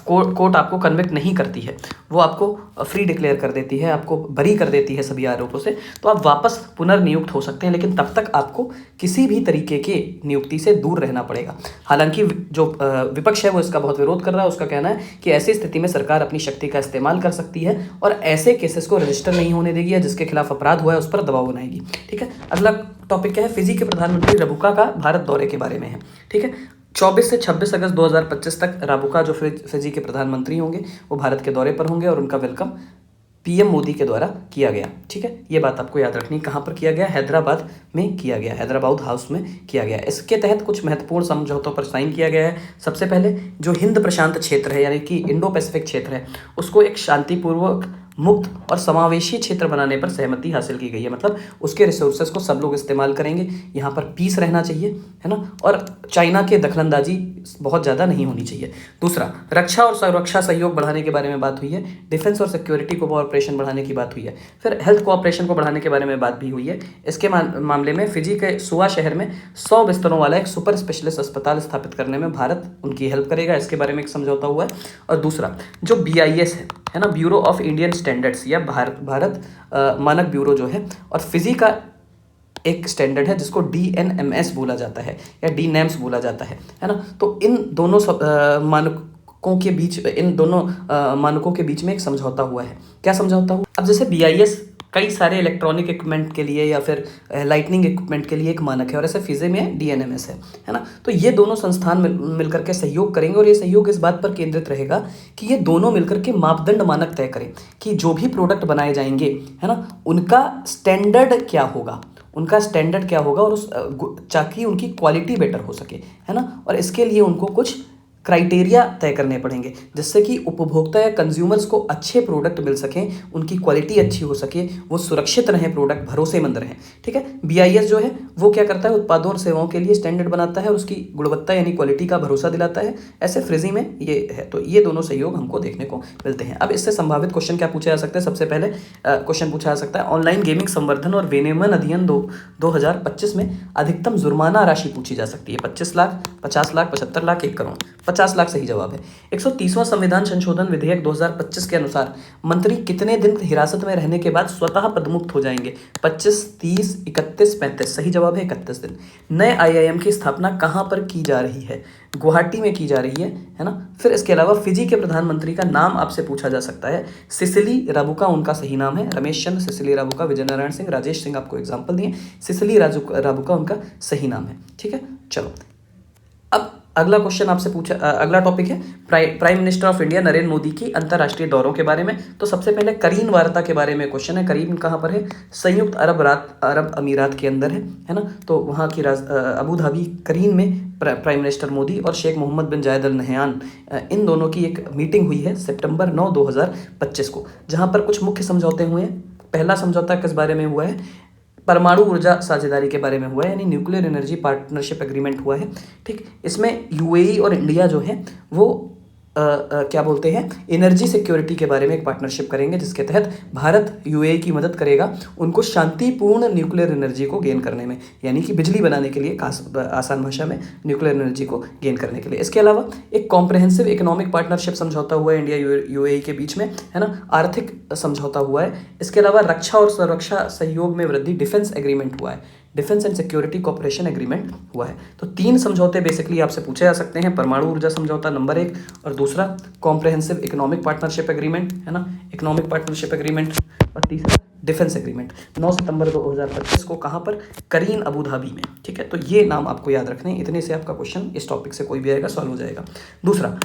कोर्ट आपको कन्विक्ट नहीं करती है, वो आपको फ्री डिक्लेयर कर देती है, आपको बरी कर देती है सभी आरोपों से, तो आप वापस पुनर्नियुक्त हो सकते हैं, लेकिन तब तक आपको किसी भी तरीके के नियुक्ति से दूर रहना पड़ेगा। हालांकि जो विपक्ष है वो इसका बहुत विरोध कर रहा है। उसका कहना है कि ऐसी स्थिति में सरकार अपनी शक्ति का इस्तेमाल कर सकती है और ऐसे केसेस को रजिस्टर नहीं होने देगी, या जिसके खिलाफ अपराध हुआ है उस पर दबाव बनाएगी। ठीक है, अगला टॉपिक क्या है? फिजी के प्रधानमंत्री रबुका का भारत दौरे के बारे में है। ठीक है, 24 से 26 अगस्त 2025 तक राबुका जो फिजी के प्रधानमंत्री होंगे वो भारत के दौरे पर होंगे और उनका वेलकम पीएम मोदी के द्वारा किया गया। ठीक है, ये बात आपको याद रखनी। कहाँ पर किया गया? हैदराबाद में किया गया, हैदराबाद हाउस में किया गया। इसके तहत कुछ महत्वपूर्ण समझौतों पर साइन किया गया है। सबसे पहले जो हिंद प्रशांत क्षेत्र है, यानी कि इंडो पैसिफिक क्षेत्र है, उसको एक शांतिपूर्वक, मुक्त और समावेशी क्षेत्र बनाने पर सहमति हासिल की गई है। मतलब उसके रिसोर्सेज को सब लोग इस्तेमाल करेंगे, यहाँ पर पीस रहना चाहिए, है ना, और चाइना के दखलंदाजी बहुत ज़्यादा नहीं होनी चाहिए। दूसरा, रक्षा और सुरक्षा सहयोग बढ़ाने के बारे में बात हुई है। डिफेंस और सिक्योरिटी कोऑपरेशन बढ़ाने की बात हुई है। फिर हेल्थ कोऑपरेशन को बढ़ाने के बारे में बात भी हुई है। इसके मामले में फिजी के सुआ शहर में 100 बिस्तरों वाला एक सुपर स्पेशलिस्ट अस्पताल स्थापित करने में भारत उनकी हेल्प करेगा, इसके बारे में एक समझौता हुआ है। और दूसरा, जो BIS है ना, ब्यूरो ऑफ इंडियन स्टैंडर्ड्स, या भारत मानक ब्यूरो जो है, और फिजी का एक स्टैंडर्ड है जिसको DNMS बोला जाता है, या DNAMS बोला जाता है ना। तो इन दोनों मानकों के बीच, मानकों के बीच में एक समझौता हुआ है। क्या समझौता हुआ? अब जैसे BIS कई सारे इलेक्ट्रॉनिक इक्विपमेंट के लिए या फिर लाइटनिंग इक्विपमेंट के लिए एक मानक है, और ऐसे फिजी में DNMS है ना। तो ये दोनों संस्थान मिलकर के सहयोग करेंगे, और ये सहयोग इस बात पर केंद्रित रहेगा कि ये दोनों मिलकर के मापदंड मानक तय करें कि जो भी प्रोडक्ट बनाए जाएंगे, है ना, उनका स्टैंडर्ड क्या होगा, और ताकि उनकी क्वालिटी बेटर हो सके, है ना। और इसके लिए उनको कुछ क्राइटेरिया तय करने पड़ेंगे, जिससे कि उपभोक्ता या कंज्यूमर्स को अच्छे प्रोडक्ट मिल सकें, उनकी क्वालिटी अच्छी हो सके, वो सुरक्षित रहें, प्रोडक्ट भरोसेमंद रहें। ठीक है, BIS जो है वो क्या करता है? उत्पादों और सेवाओं के लिए स्टैंडर्ड बनाता है और उसकी गुणवत्ता यानी क्वालिटी का भरोसा दिलाता है। ऐसे फिजी में ये है। तो ये दोनों सहयोग हमको देखने को मिलते हैं। अब इससे संभावित क्वेश्चन क्या पूछे जा सकते हैं? सबसे पहले क्वेश्चन पूछा जा सकता है, ऑनलाइन गेमिंग संवर्धन और विनियमन अधिनियम 2025 में अधिकतम जुर्माना राशि पूछी जा सकती है। 25 लाख, 50 लाख, 75 लाख, 1 करोड़। 50 लाख सही जवाब है। 130वां संविधान संशोधन विधेयक 2025 के अनुसार मंत्री कितने दिन हिरासत में रहने के बाद स्वतः पदमुक्त हो जाएंगे? 25, 30, 31, 35। सही जवाब है 31 दिन। नए IIM की स्थापना कहाँ पर की जा रही है? गुवाहाटी में की जा रही है ना। फिर इसके अलावा फिजी के प्रधानमंत्री का नाम आपसे पूछा जा सकता है। सिसिली राबुका उनका सही नाम है। रमेश चंद्र, सिसिली राबुका, विजय नारायण सिंह, राजेश सिंह आपको एग्जाम्पल दिए। सिसिली राबुका उनका सही नाम है। ठीक है, चलो अब अगला क्वेश्चन आपसे पूछा, अगला टॉपिक है prime minister of India Narendra Modi की अंतर्राष्ट्रीय दौरों के बारे में। तो सबसे पहले करीन वार्ता के बारे में क्वेश्चन है। करीन कहाँ पर है? संयुक्त अरब अमीरात के अंदर है ना। तो वहाँ की अबू धाबी करीन में प्राइम मिनिस्टर मोदी और शेख मोहम्मद बिन जायद अल नहयान, इन दोनों की एक मीटिंग हुई है सितंबर 9, 2025 को, जहाँ पर कुछ मुख्य समझौते हुए हैं। पहला समझौता किस बारे में हुआ है? परमाणु ऊर्जा साझेदारी के बारे में हुआ है, यानी न्यूक्लियर एनर्जी पार्टनरशिप एग्रीमेंट हुआ है। ठीक, इसमें UAE और इंडिया जो है वो क्या बोलते हैं, एनर्जी सिक्योरिटी के बारे में एक पार्टनरशिप करेंगे, जिसके तहत भारत UAE की मदद करेगा उनको शांतिपूर्ण न्यूक्लियर एनर्जी को गेन करने में, यानी कि बिजली बनाने के लिए, आसान भाषा में न्यूक्लियर एनर्जी को गेन करने के लिए। इसके अलावा एक कॉम्प्रहेंसिव इकोनॉमिक पार्टनरशिप समझौता हुआ है इंडिया UAE के बीच में, है ना, आर्थिक समझौता हुआ है। इसके अलावा रक्षा और सुरक्षा सहयोग में वृद्धि, डिफेंस एग्रीमेंट हुआ है, defence and security cooperation agreement हुआ है। तो 3 समझौते बेसिकली आपसे पूछे जा सकते हैं। परमाणु ऊर्जा समझौता नंबर 1, और दूसरा कॉम्प्रहेंसिव इकोनॉमिक पार्टनरशिप एग्रीमेंट, है ना, इकोनॉमिक पार्टनरशिप एग्रीमेंट, और तीसरा डिफेंस एग्रीमेंट। 9 सितंबर 2025 को कहाँ पर? करीन अबू धाबी में। ठीक है, तो ये नाम आपको याद रखने, इतने से आपका क्वेश्चन इस टॉपिक से कोई भी आएगा सॉल्व हो जाएगा। दूसरा,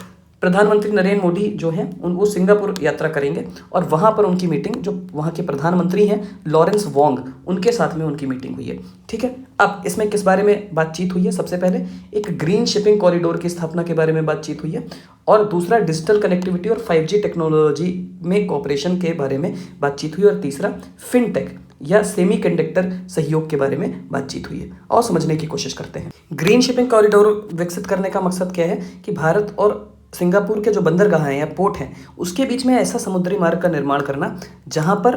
प्रधानमंत्री नरेंद्र मोदी जो हैं वो सिंगापुर यात्रा करेंगे, और वहाँ पर उनकी मीटिंग, जो वहाँ के प्रधानमंत्री हैं लॉरेंस वोंग, उनके साथ में उनकी मीटिंग हुई है। ठीक है, अब इसमें किस बारे में बातचीत हुई है? सबसे पहले एक ग्रीन शिपिंग कॉरिडोर की स्थापना के बारे में बातचीत हुई है, और दूसरा डिजिटल कनेक्टिविटी और 5G टेक्नोलॉजी में कॉपरेशन के बारे में बातचीत हुई, और तीसरा फिनटेक या सेमीकंडक्टर सहयोग के बारे में बातचीत हुई है। और समझने की कोशिश करते हैं। ग्रीन शिपिंग कॉरिडोर विकसित करने का मकसद क्या है कि भारत और सिंगापुर के जो बंदरगाह हैं या पोर्ट हैं उसके बीच में ऐसा समुद्री मार्ग का निर्माण करना जहां पर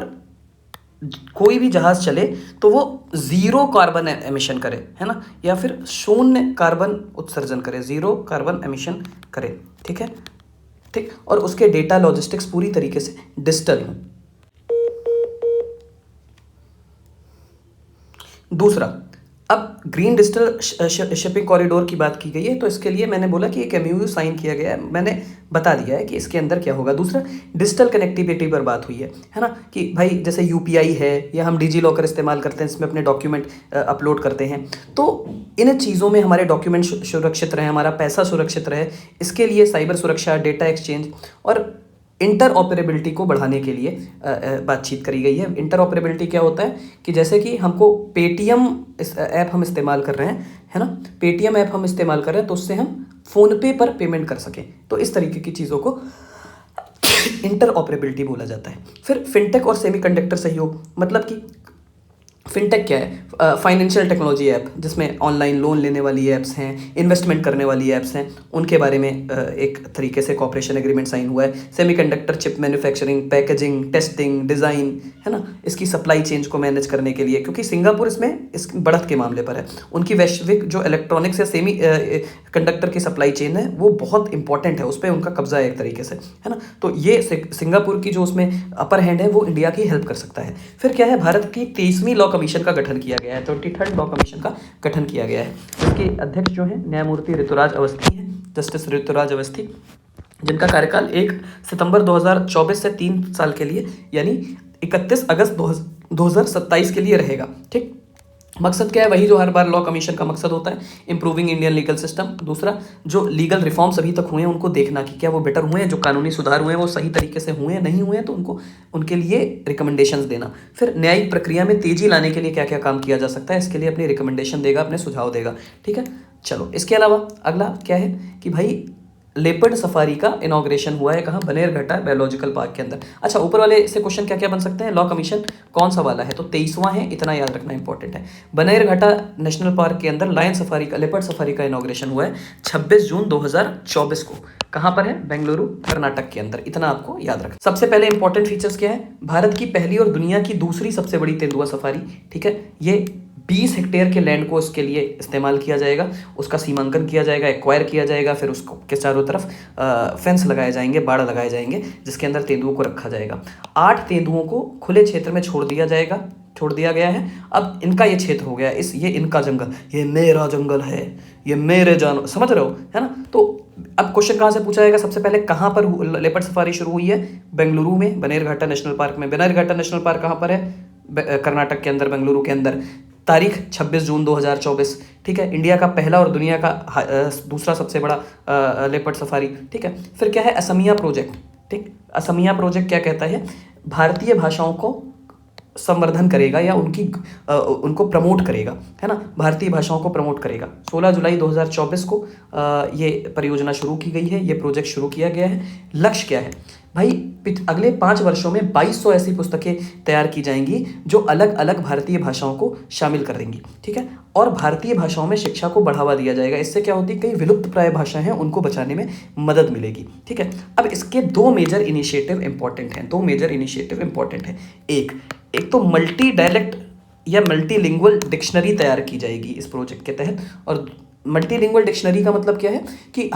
कोई भी जहाज चले तो वो जीरो कार्बन एमिशन करे, है ना, या फिर शून्य कार्बन उत्सर्जन करे, जीरो कार्बन एमिशन करे। ठीक है, ठीक। और उसके डेटा लॉजिस्टिक्स पूरी तरीके से डिजिटल हो। दूसरा, अब ग्रीन डिजिटल शिपिंग कॉरिडोर की बात की गई है तो इसके लिए मैंने बोला कि एक एमओयू साइन किया गया है, मैंने बता दिया है कि इसके अंदर क्या होगा। दूसरा, डिजिटल कनेक्टिविटी पर बात हुई है ना, कि भाई जैसे यूपीआई है या हम डिजी लॉकर इस्तेमाल करते हैं, इसमें अपने डॉक्यूमेंट अपलोड करते हैं, तो इन चीज़ों में हमारे डॉक्यूमेंट सुरक्षित रहे, हमारा पैसा सुरक्षित रहे, इसके लिए साइबर सुरक्षा, डेटा एक्सचेंज और इंटरऑपरेबिलिटी को बढ़ाने के लिए बातचीत करी गई है। इंटरऑपरेबिलिटी क्या होता है कि जैसे कि हमको पेटीएम ऐप हम इस्तेमाल कर रहे हैं, है ना, पेटीएम ऐप हम इस्तेमाल कर रहे हैं तो उससे हम फ़ोनपे पर पेमेंट कर सकें, तो इस तरीके की चीज़ों को इंटरऑपरेबिलिटी बोला जाता है। फिर फिनटेक और सेमीकंडक्टर सहयोग, मतलब कि फिनटेक क्या है? फाइनेंशियल टेक्नोलॉजी ऐप, जिसमें ऑनलाइन लोन लेने वाली ऐप्स हैं, इन्वेस्टमेंट करने वाली ऐप्स हैं, उनके बारे में एक तरीके से कॉपरेशन एग्रीमेंट साइन हुआ है। Semiconductor chip manufacturing, packaging, testing, design, है ना, इसकी सप्लाई चेंज को मैनेज करने के लिए, क्योंकि सिंगापुर इसमें इस बढ़त के मामले पर है, उनकी वैश्विक जो इलेक्ट्रॉनिक्स या सेमी कंडक्टर की सप्लाई चेन है वो बहुत इंपॉर्टेंट है, उस पर उनका कब्जा है एक तरीके से, है ना, तो ये सिंगापुर की जो उसमें अपर हैंड है वो इंडिया की हेल्प कर सकता है। फिर क्या है, भारत की 23वीं लॉ कमीशन का गठन किया गया है, 23rd लॉ कमीशन का गठन किया गया है। इसके अध्यक्ष जो हैं न्यायमूर्ति ऋतुराज अवस्थी हैं, जस्टिस ऋतुराज अवस्थी, जिनका कार्यकाल 1 सितंबर 2024 से 3 साल के लिए यानी 31 अगस्त 2027 के लिए रहेगा। ठीक, मकसद क्या है? वही जो हर बार लॉ कमीशन का मकसद होता है, इंप्रूविंग इंडियन लीगल सिस्टम। दूसरा, जो लीगल रिफॉर्म्स अभी तक हुए हैं उनको देखना कि क्या वो बेटर हुए हैं, जो कानूनी सुधार हुए हैं वो सही तरीके से हुए हैं, नहीं हुए हैं तो उनको उनके लिए रिकमेंडेशंस देना। फिर न्यायिक प्रक्रिया में तेजी लाने के लिए क्या क्या काम किया जा सकता है, इसके लिए अपनी रिकमेंडेशन देगा, अपने सुझाव देगा। ठीक है, चलो इसके अलावा अगला क्या है कि भाई लेपर्ड सफारी का इनॉग्रेशन हुआ है, कहाँ? बनेरघट्टा बायोलॉजिकल पार्क के अंदर। अच्छा, ऊपर वाले से क्वेश्चन क्या क्या बन सकते हैं? लॉ कमीशन कौन सा वाला है? तो 23वां है, इतना याद रखना इंपॉर्टेंट है। बनेरघट्टा नेशनल पार्क के अंदर लायन सफारी का, लेपर्ड सफारी का इनॉग्रेशन हुआ है 26 जून 2024 को। कहाँ पर है? बेंगलुरु, कर्नाटक के अंदर, इतना आपको याद रखना। सबसे पहले इंपॉर्टेंट फीचर्स क्या है? भारत की पहली और दुनिया की दूसरी सबसे बड़ी तेंदुआ सफारी। ठीक है, ये 20 हेक्टेयर के लैंड को इसके लिए इस्तेमाल किया जाएगा, उसका सीमांकन किया जाएगा, एक्वायर किया जाएगा, फिर उसको के चारों तरफ फेंस लगाए जाएंगे, बाड़ लगाए जाएंगे, जिसके अंदर तेंदुओं को रखा जाएगा। 8 तेंदुओं को खुले क्षेत्र में छोड़ दिया गया है। अब इनका ये क्षेत्र हो गया, ये इनका जंगल, ये मेरा जंगल है, ये मेरे जानवर, समझ रहे हो, है ना। तो अब क्वेश्चन कहाँ से पूछा जाएगा? सबसे पहले कहाँ पर लेपर्ड सफारी शुरू हुई है? बेंगलुरु में, बनेरघट्टा नेशनल पार्क में। बनेरघट्टा नेशनल पार्क कहाँ पर है? कर्नाटक के अंदर, बेंगलुरु के अंदर। तारीख 26 जून 2024। ठीक है, इंडिया का पहला और दुनिया का दूसरा सबसे बड़ा लेपर्ड सफारी। ठीक है, फिर क्या है? असमिया प्रोजेक्ट। ठीक, असमिया प्रोजेक्ट क्या कहता है? भारतीय भाषाओं को संवर्धन करेगा या उनको प्रमोट करेगा, है ना, भारतीय भाषाओं को प्रमोट करेगा। 16 जुलाई 2024 को ये परियोजना शुरू की गई है, ये प्रोजेक्ट शुरू किया गया है। लक्ष्य क्या है भाई? अगले 5 वर्षों में 2200 ऐसी पुस्तकें तैयार की जाएंगी जो अलग अलग भारतीय भाषाओं को शामिल कर देंगी। ठीक है, और भारतीय भाषाओं में शिक्षा को बढ़ावा दिया जाएगा। इससे क्या होती है? कई विलुप्त प्राय भाषाएं हैं, उनको बचाने में मदद मिलेगी। ठीक है, अब इसके 2 मेजर इनिशिएटिव इंपॉर्टेंट हैं। एक तो मल्टी डायलेक्ट या मल्टीलिंगुअल डिक्शनरी तैयार की जाएगी इस प्रोजेक्ट के तहत। और मल्टीलिंगुअल डिक्शनरी का मतलब क्या है कि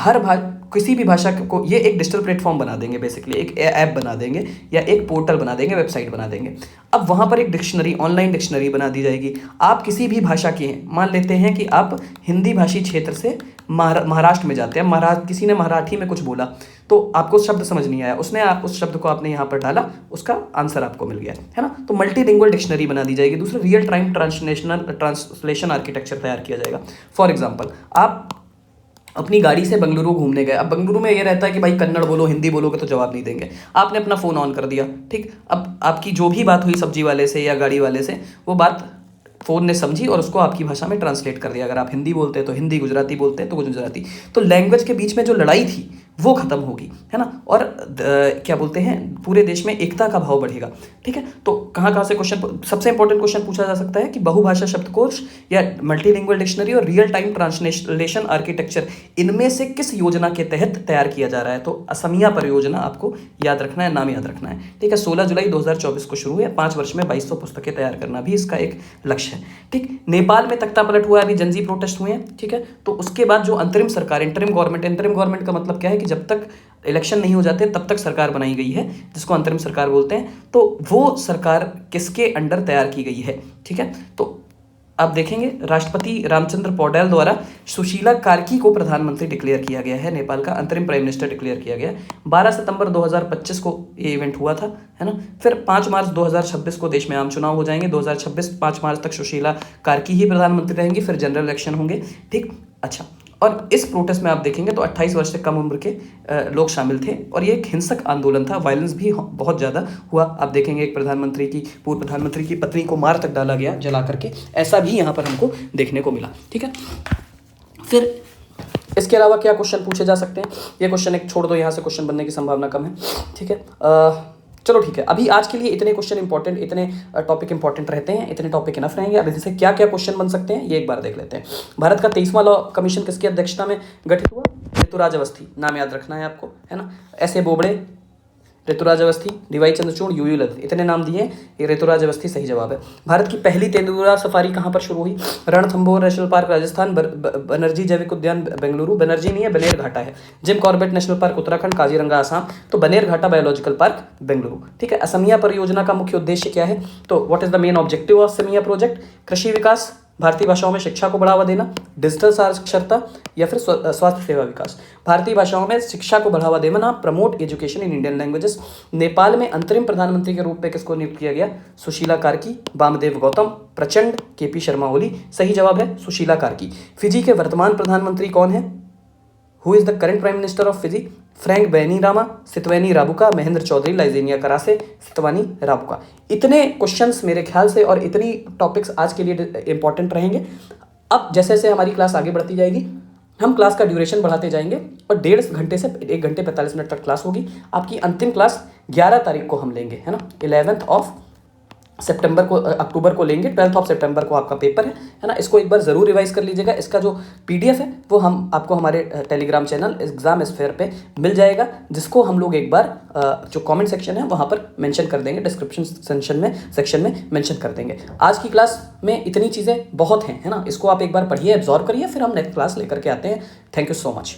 किसी भी भाषा को ये एक डिजिटल प्लेटफॉर्म बना देंगे, बेसिकली एक ऐप बना देंगे या एक पोर्टल बना देंगे, वेबसाइट बना देंगे। अब वहाँ पर एक डिक्शनरी, ऑनलाइन डिक्शनरी बना दी जाएगी। आप किसी भी भाषा के हैं, मान लेते हैं कि आप हिंदी भाषी क्षेत्र से महाराष्ट्र में जाते हैं, किसी ने मराठी में कुछ बोला तो आपको शब्द समझ नहीं आया, उस शब्द को आपने यहाँ पर डाला, उसका आंसर आपको मिल गया, है ना। तो मल्टीलिंगुअल डिक्शनरी बना दी जाएगी। दूसरा, रियल टाइम ट्रांसलेशन आर्किटेक्चर तैयार किया जाएगा। फॉर एग्जाम्पल, आप अपनी गाड़ी से बेंगलुरु घूमने गए। अब बेंगलुरु में ये रहता है कि भाई कन्नड़ बोलो, हिंदी बोलोगे तो जवाब नहीं देंगे। आपने अपना फ़ोन ऑन कर दिया, ठीक, अब आपकी जो भी बात हुई सब्जी वाले से या गाड़ी वाले से, वो बात फ़ोन ने समझी और उसको आपकी भाषा में ट्रांसलेट कर दिया। अगर आप हिंदी बोलते हैं तो हिंदी, गुजराती बोलते हैं तो गुजराती। तो लैंग्वेज के बीच में जो लड़ाई थी वो खत्म होगी, है ना। और क्या बोलते हैं, पूरे देश में एकता का भाव बढ़ेगा। ठीक है, तो कहाँ कहाँ से क्वेश्चन, सबसे इंपॉर्टेंट क्वेश्चन पूछा जा सकता है कि बहुभाषा शब्दकोश या मल्टीलिंगुअल डिक्शनरी और रियल टाइम ट्रांसलेशन आर्किटेक्चर, इनमें से किस योजना के तहत तैयार किया जा रहा है। तो असमिया परियोजना आपको याद रखना है, नाम याद रखना है। ठीक है, 16 जुलाई 2024 को शुरू है, 5 वर्ष में 2200 पुस्तकें तैयार करना भी इसका एक लक्ष्य है। ठीक, नेपाल में तख्ता पलट हुआ है, अभी जनजी प्रोटेस्ट हुए हैं। ठीक है, तो उसके बाद जो अंतरिम सरकार, इंटरिम गवर्नमेंट का मतलब क्या है कि जब तक इलेक्शन नहीं हो जाते तब तक सरकार बनाई गई है, जिसको अंतरिम सरकार बोलते हैं। तो वो सरकार किसके अंडर तैयार की गई है। ठीक है, तो आप देखेंगे राष्ट्रपति रामचंद्र पौडेल द्वारा सुशीला कार्की को प्रधानमंत्री डिक्लेयर किया गया है, नेपाल का अंतरिम प्राइम मिनिस्टर डिक्लेयर किया गया। 12 सितंबर 2025 को ये इवेंट हुआ था, है ना। फिर 5 मार्च 2026 को देश में आम चुनाव हो जाएंगे। 2026 5 मार्च तक सुशीला कार्की ही प्रधानमंत्री रहेंगी, फिर जनरल इलेक्शन होंगे। ठीक, अच्छा, और इस प्रोटेस्ट में आप देखेंगे तो 28 वर्ष से कम उम्र के लोग शामिल थे, और ये एक हिंसक आंदोलन था, वायलेंस भी बहुत ज़्यादा हुआ। आप देखेंगे एक पूर्व प्रधानमंत्री की पत्नी को मार तक डाला गया जला करके, ऐसा भी यहाँ पर हमको देखने को मिला। ठीक है, फिर इसके अलावा क्या क्वेश्चन पूछे जा सकते हैं, ये क्वेश्चन एक छोड़ दो, यहाँ से क्वेश्चन बनने की संभावना कम है। ठीक है, चलो ठीक है, अभी आज के लिए इतने क्वेश्चन इंपॉर्टेंट, इतने टॉपिक इंपॉर्टेंट रहते हैं, इतने टॉपिक इनफ रहेंगे। अब इससे क्या क्या क्वेश्चन बन सकते हैं ये एक बार देख लेते हैं। भारत का 23वां लॉ कमीशन किसकी अध्यक्षता में गठित हुआ? ऋतुराज अवस्थी, नाम याद रखना है आपको, है ना। ऐसे बोबड़े, ऋतुराज अवस्थी, डीवाई चंद्रचूड़, यूयू ललित, इतने नाम दिए, ये ऋतुराज अवस्थी सही जवाब है। भारत की पहली तेंदुआ सफारी कहाँ पर शुरू हुई? रणथंभौर नेशनल पार्क राजस्थान, बनर्जी जैविक उद्यान बेंगलुरु, बनर्जी नहीं है बनेरघाटा है, Jim Corbett national park Uttarakhand, Kaziranga Assam, तो बनेरघाटा बायोलॉजिकल पार्क बेंगलुरु। ठीक है, असमिया परियोजना का मुख्य उद्देश्य क्या है? तो what is the main objective of Asamiya project? कृषि विकास, भारतीय भाषाओं में शिक्षा को बढ़ावा देना, डिजिटल साक्षरता, या फिर स्वास्थ्य सेवा विकास। भारतीय भाषाओं में शिक्षा को बढ़ावा देना, promote education in Indian languages. Nepal में अंतरिम प्रधानमंत्री के रूप में किसको नियुक्त किया गया? सुशीला कार्की, वामदेव गौतम, प्रचंड, केपी शर्मा ओली। सही जवाब है सुशीला कार्की। फिजी के वर्तमान प्रधानमंत्री कौन है? Who is the current prime minister of Fiji? Frank Bainimarama, Sitiveni Rabuka, Mahendra Chaudhry, Laisenia Qarase, Sitiveni Rabuka. इतने क्वेश्चंस मेरे ख्याल से और इतनी टॉपिक्स आज के लिए इंपॉर्टेंट रहेंगे। अब जैसे जैसे हमारी क्लास आगे बढ़ती जाएगी, हम क्लास का ड्यूरेशन बढ़ाते जाएंगे, और 1.5 घंटे से 1 घंटे 45 मिनट तक क्लास होगी। आपकी अंतिम क्लास 11 तारीख को हम लेंगे, है ना, 11 अक्टूबर को लेंगे। 12 सितंबर को आपका पेपर है ना। इसको एक बार ज़रूर रिवाइज कर लीजिएगा। इसका जो PDF है वो हम आपको हमारे टेलीग्राम चैनल एग्जाम स्फेयर पे मिल जाएगा, जिसको हम लोग एक बार जो कमेंट सेक्शन है वहाँ पर मेंशन कर देंगे, डिस्क्रिप्शन सेक्शन में मेंशन कर देंगे। आज की क्लास में इतनी चीज़ें बहुत हैं, है ना। इसको आप एक बार पढ़िए, एब्जॉर्व करिए, फिर हम नेक्स्ट क्लास लेकर के आते हैं। Thank you so much.